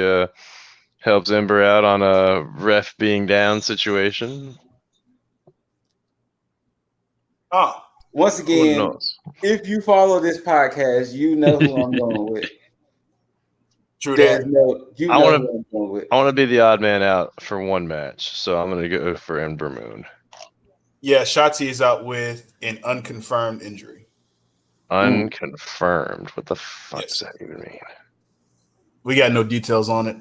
helps Ember out on a ref being down situation. Oh, once again, if you follow this podcast, you know who I'm going with. True There's that. no, you I know wanna, who I'm going with. I want to be the odd man out for one match, so I'm gonna go for Ember Moon. Yeah, Shotzi is out with an unconfirmed injury. Unconfirmed. What the fuck does that even mean? We got no details on it.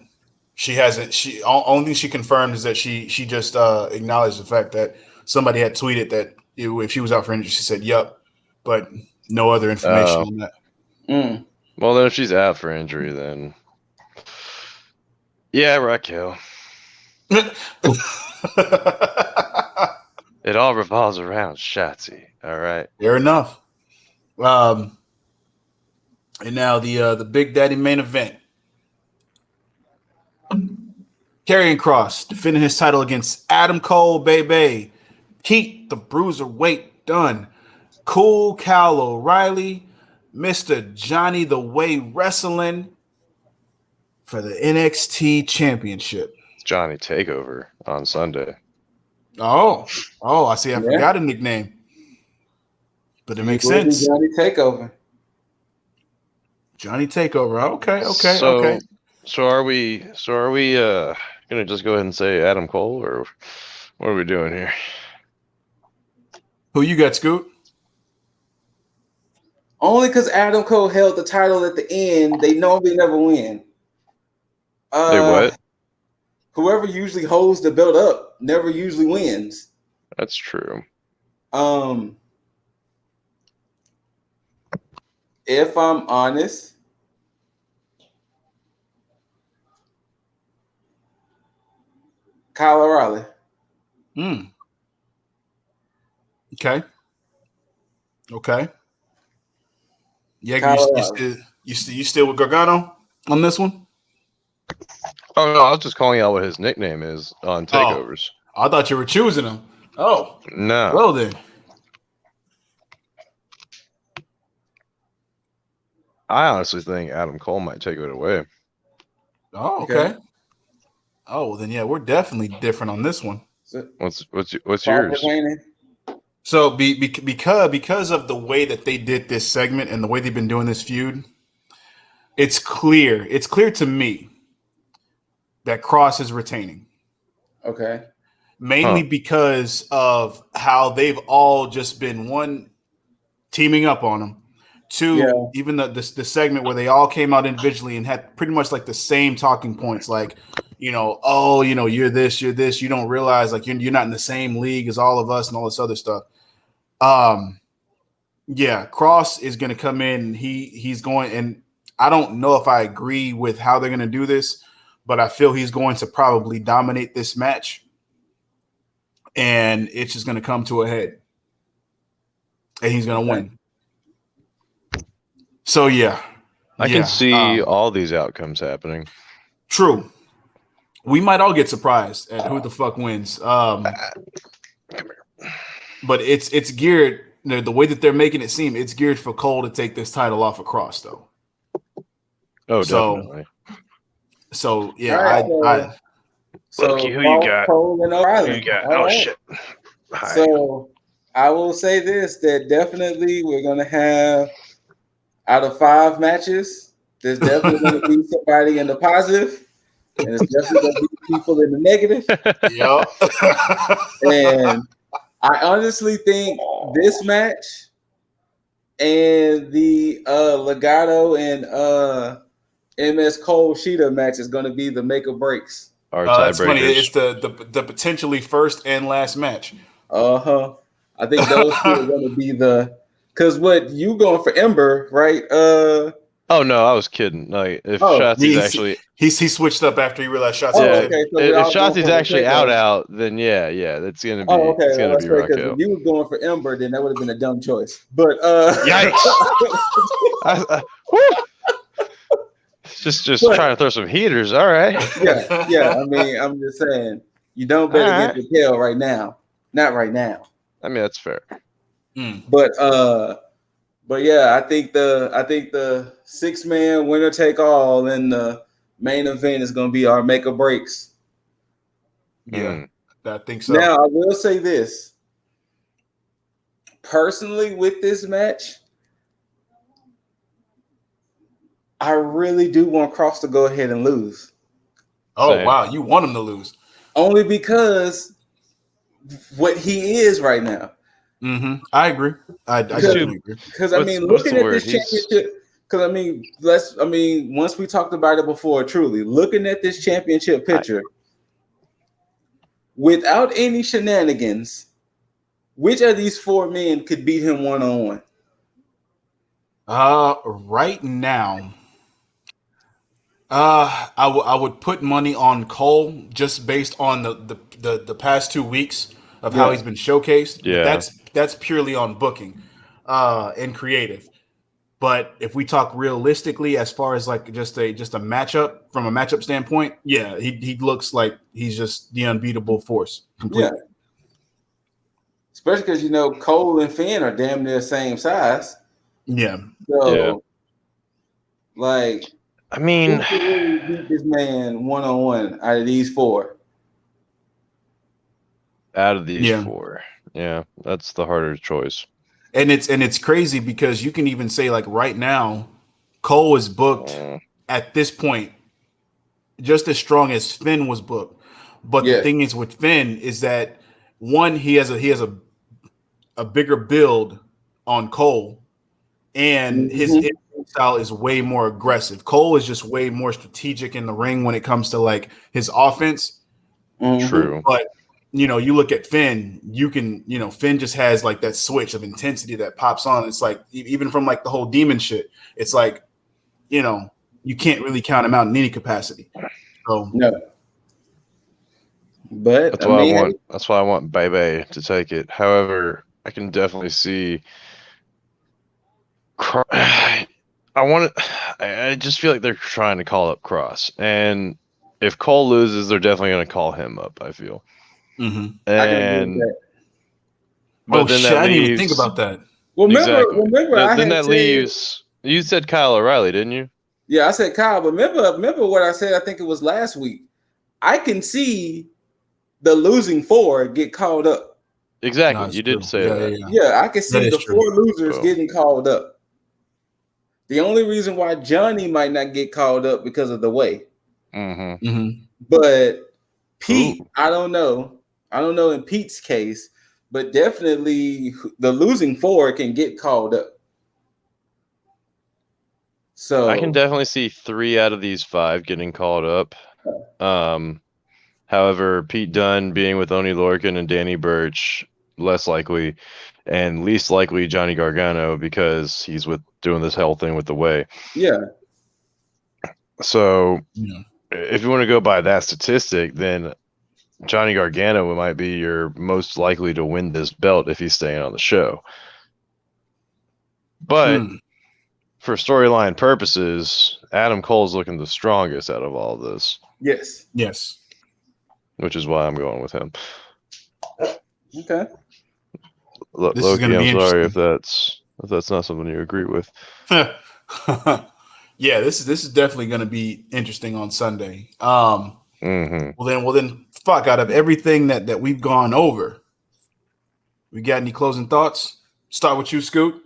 She hasn't. She only thing she confirmed is that she just acknowledged the fact that somebody had tweeted that if she was out for injury, she said "yup," but no other information on that. Well, then if she's out for injury, then yeah, Raquel. It all revolves around Shotzi. All right. Fair enough. And now the Big Daddy main event. Karrion Kross defending his title against Adam Cole, baby. Keep the Bruiserweight done. Cool Cal O'Reilly, Mr. Johnny the Way Wrestling for the NXT Championship. Johnny Takeover on Sunday. Oh, I see. I forgot a nickname, but it makes sense. Johnny Takeover. Johnny Takeover. Okay. So are we gonna just go ahead and say Adam Cole, or what are we doing here? Who you got, Scoot? Only because Adam Cole held the title at the end, they normally never win. They what? Whoever usually holds the belt up never usually wins. That's true. If I'm honest, Kyle O'Reilly. Okay. Yeah, you still with Gargano on this one? Oh no, I was just calling out what his nickname is on takeovers. Oh, I thought you were choosing him. Oh, no. Well then, I honestly think Adam Cole might take it away. Oh, okay. Oh, well then, yeah, we're definitely different on this one. What's yours? So because of the way that they did this segment and the way they've been doing this feud, it's clear to me that Kross is retaining. Okay. Mainly because of how they've all just been, one, teaming up on him. Two, even the segment where they all came out individually and had pretty much like the same talking points, like, you're this, you don't realize like you're not in the same league as all of us and all this other stuff. Kross is going to come in and he's going, and I don't know if I agree with how they're going to do this, but I feel he's going to probably dominate this match and it's just going to come to a head and he's going to win. So I can see all these outcomes happening. True. We might all get surprised at who the fuck wins. But it's geared, the way that they're making it seem, it's geared for Cole to take this title off of Kross, though. Oh, definitely. So yeah, Loki, who you got? Cole and O'Reilly. Who you got? All right. Shit. Hi. So I will say this: that definitely we're gonna have, out of 5 matches, there's definitely going to be somebody in the positive, and it's definitely going to be people in the negative. Yep. And I honestly think this match and the Legato and MS Cole Sheeta match is going to be the make or breaks. It's funny. It's the potentially first and last match. I think those two are going to be the Because what you going for Ember, right? Oh no, I was kidding. Like if Shotzi's actually he switched up after he realized Shotzi. Yeah, okay. So if Shotzi's actually out, then yeah, that's gonna be. Oh, okay. It's gonna be Because Raquel. if you was going for Ember, then that would have been a dumb choice. But yikes! Just trying to throw some heaters. All right. Yeah. I mean, I'm just saying, you don't bet against Raquel right now. Not right now. I mean, that's fair. But yeah, I think the 6-man winner take all in the main event is going to be our make or breaks. Yeah, I think so. Now I will say this. Personally, with this match, I really do want Cross to go ahead and lose. Oh, same. Wow, you want him to lose. Only because what he is right now. I agree. I definitely agree. Because I mean, looking at this championship, once we talked about it before, truly looking at this championship picture, without any shenanigans, which of these 4 men could beat him one-on-one? Right now, I would put money on Cole just based on the past 2 weeks of how he's been showcased. Yeah, but that's purely on booking, and creative. But if we talk realistically, as far as like just a matchup from a matchup standpoint, yeah, he looks like he's just the unbeatable force completely. Yeah. Especially because Cole and Finn are damn near the same size. Yeah. So, like, I mean, who can really beat this man one-on-one out of these 4? Out of these 4, yeah, that's the harder choice. And it's crazy because you can even say like right now, Cole is booked at this point just as strong as Finn was booked. But the thing is with Finn is that one, he has a bigger build on Cole, and his style is way more aggressive. Cole is just way more strategic in the ring when it comes to like his offense. True. But you look at Finn, Finn just has like that switch of intensity that pops on. It's like even from like the whole demon shit, it's like, you can't really count him out in any capacity. So no. But that's why I want Bebe to take it. However, I can definitely see I just feel like they're trying to call up Cross, and if Cole loses, they're definitely going to call him up, I feel. And I can agree with that. But then that leaves, I didn't even think about that. Well, remember, then that leaves. You said Kyle O'Reilly, didn't you? Yeah, I said Kyle. But remember what I said. I think it was last week. I can see the losing 4 get called up. Exactly, you did say that. Yeah, I can see the 4 losers getting called up. The only reason why Johnny might not get called up because of the way. But Pete, I don't know. I don't know in Pete's case, but definitely the losing 4 can get called up. So I can definitely see 3 out of these 5 getting called up. However, Pete Dunne being with Oney Lorcan and Danny Burch, less likely, and least likely Johnny Gargano because he's doing this whole thing with the way. Yeah. So if you want to go by that statistic, then Johnny Gargano might be your most likely to win this belt if he's staying on the show. But for storyline purposes, Adam Cole's looking the strongest out of all of this. Yes. Which is why I'm going with him. Okay. Loki, I'm sorry if that's not something you agree with. Yeah, this is definitely going to be interesting on Sunday. Well then, fuck, out of everything that we've gone over, we got any closing thoughts? Start with you, Scoot.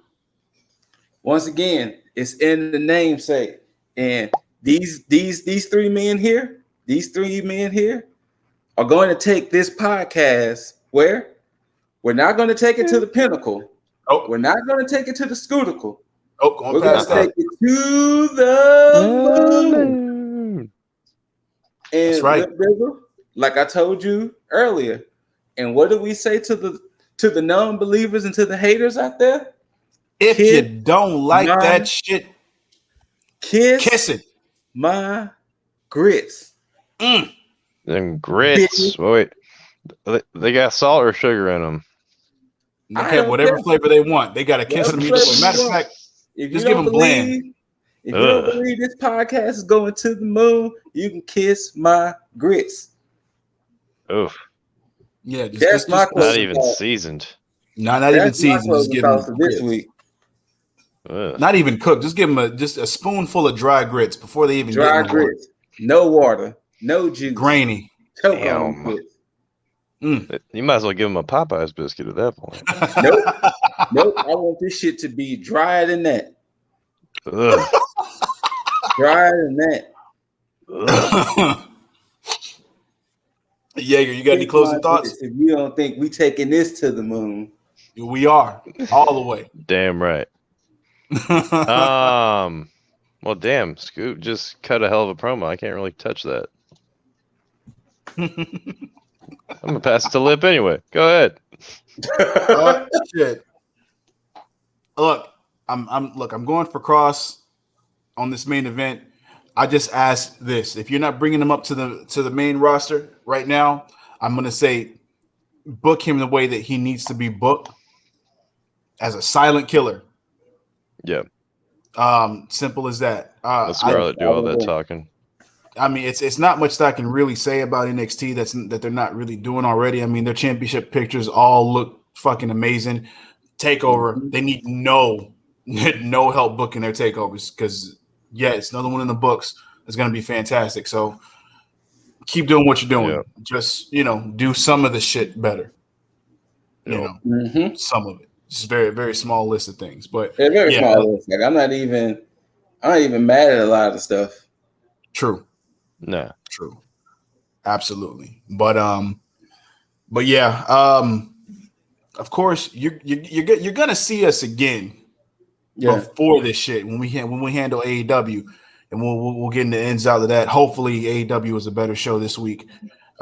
Once again, it's in the namesake, and these 3 men here, are going to take this podcast where we're not going to take it to the pinnacle. We're not going to take it to the scoutical. We're going to take it to the moon. And that's right. Like I told you earlier, and what do we say to the non-believers and to the haters out there? If you don't like that shit, kiss it. My grits. Them grits. Wait, they got salt or sugar in them? They can have whatever flavor they want. They got to kiss them either way. Matter of fact, just give them bland. If you don't believe this podcast is going to the moon, you can kiss my grits. Oof. Yeah, that's my not even seasoned. Not even seasoned. Just give them this week. Not even cooked. Just give them just a spoonful of dry grits before they even get in the grits. No water, no juice, grainy. Damn. You might as well give them a Popeye's biscuit at that point. Nope. I want this shit to be drier than that. Drier than that. Jaeger, you got any closing thoughts? If you don't think we taking this to the moon, we are all the way. Damn right. Well, damn, Scoot just cut a hell of a promo. I can't really touch that. I'm gonna pass it to Lip anyway. Go ahead. Oh, shit. Look, I'm going for Cross on this main event. I just asked this: if you're not bringing him up to the main roster right now, I'm gonna say book him the way that he needs to be booked, as a silent killer. Yeah. Simple as that. Let Scarlett do all that talking. I mean, it's not much that I can really say about NXT that they're not really doing already. I mean, their championship pictures all look fucking amazing. Takeover, they need no help booking their takeovers because it's another one in the books. It's going to be fantastic. So keep doing what you're doing. Yeah. Just do some of the shit better. Some of it. It's a very, very small list of things, but very small list. Like I'm not even mad at a lot of the stuff. True. No. True. Absolutely. But yeah. Of course, you're gonna see us again before this shit when we handle AEW, and we'll get into the ins out of that. Hopefully, AEW is a better show this week,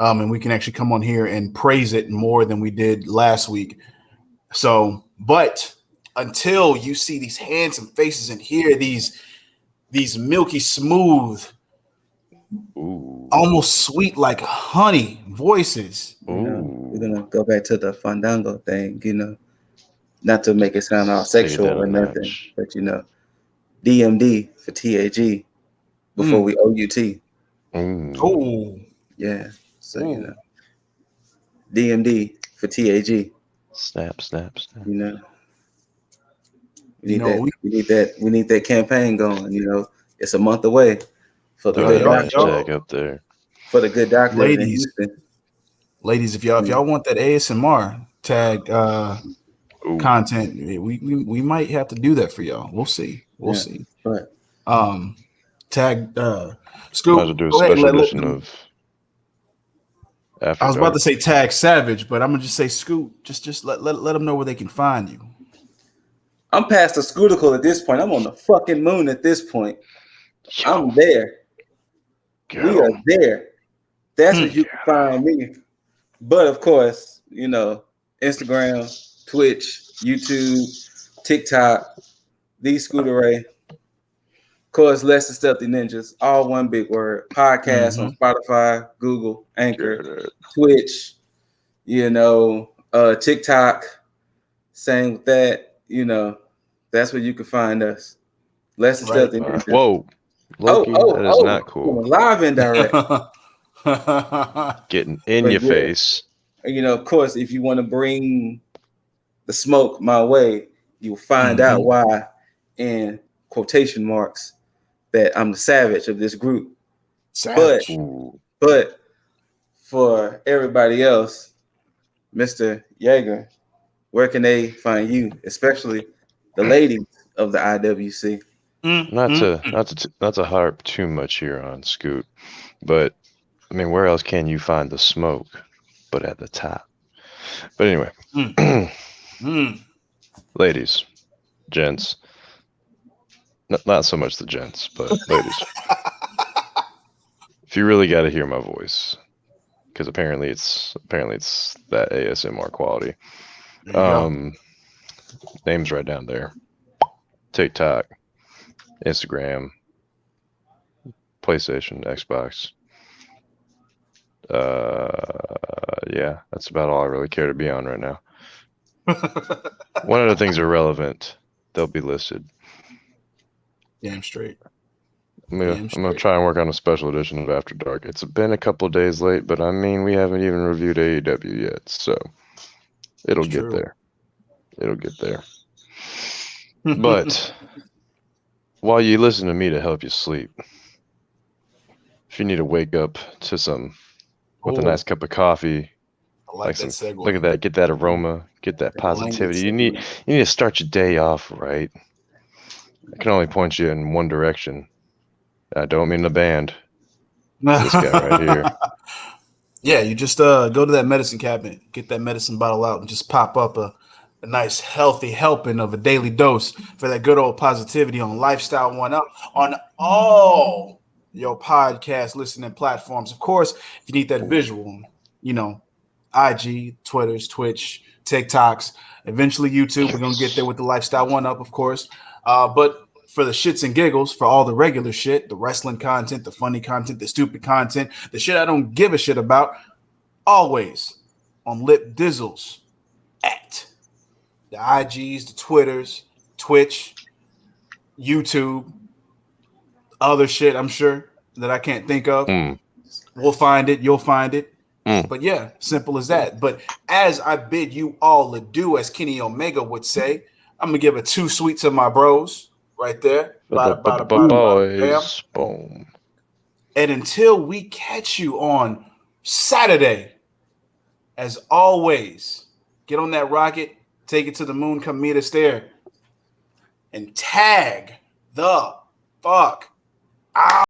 and we can actually come on here and praise it more than we did last week. So, but until you see these handsome faces and hear these milky smooth, almost sweet like honey voices, we're gonna go back to the Fandango thing, not to make it sound all sexual or nothing, but DMD for T.A.G. before we OUT. Oh, yeah. So DMD for T.A.G. Snap. We need that campaign going. It's a month away for the good doctor up there. For the good doctor, ladies, if y'all want that ASMR tag content, we might have to do that for y'all. We'll see. We'll see. Right. Tag Scoop. Might as well do a special edition of. I was about to say Tag Savage, but I'm gonna just say Scoot. Just let them know where they can find you. I'm past the Scootical at this point. I'm on the fucking moon at this point. I'm there. We are there. That's where you can find me. But of course, Instagram, Twitch, YouTube, TikTok, the Scooter Ray. Of course, Less Than Stealthy Ninjas, all one big word. Podcast on Spotify, Google, Anchor, Twitch, TikTok. Same with that, that's where you can find us. Less Than Stealthy Ninjas. Whoa. Loki, that is not cool. Live and direct. Getting in your face. Of course, if you want to bring the smoke my way, you'll find out why, in quotation marks, that I'm the savage of this group. Savage. But for everybody else, Mr. Jaeger, where can they find you, especially the ladies of the IWC? Not to harp too much here on Scoot, but I mean, where else can you find the smoke but at the top? But anyway, ladies, gents, not so much the gents, but ladies, if you really got to hear my voice, because apparently it's that ASMR quality. Name's right down there. TikTok, Instagram, PlayStation, Xbox. Yeah, that's about all I really care to be on right now. When other things are relevant, they'll be listed. Damn straight. I'm gonna try and work on a special edition of After Dark. It's been a couple of days late, but I mean we haven't even reviewed AEW yet, so it'll get there. It'll get there. But while you listen to me to help you sleep, if you need to wake up to some with a nice cup of coffee, like that segue. Look at that, get that aroma, get that positivity. You need to start your day off right. I can only point you in one direction. I don't mean the band. This guy right here. Yeah, you just go to that medicine cabinet, get that medicine bottle out, and just pop up a nice healthy helping of a daily dose for that good old positivity on Lifestyle One Up on all your podcast listening platforms. Of course, if you need that visual, IG, Twitters, Twitch, TikToks, eventually YouTube. We're gonna get there with the Lifestyle One Up, of course. But for the shits and giggles, for all the regular shit, the wrestling content, the funny content, the stupid content, the shit I don't give a shit about, always on Lip Dizzles at the IGs, the Twitters, Twitch, YouTube, other shit I'm sure that I can't think of. We'll find it. You'll find it. But yeah, simple as that. But as I bid you all adieu, as Kenny Omega would say, I'm going to give a 2 sweet to my bros right there. Boys. Boom. And until we catch you on Saturday, as always, get on that rocket, take it to the moon, come meet us there, and tag the fuck out.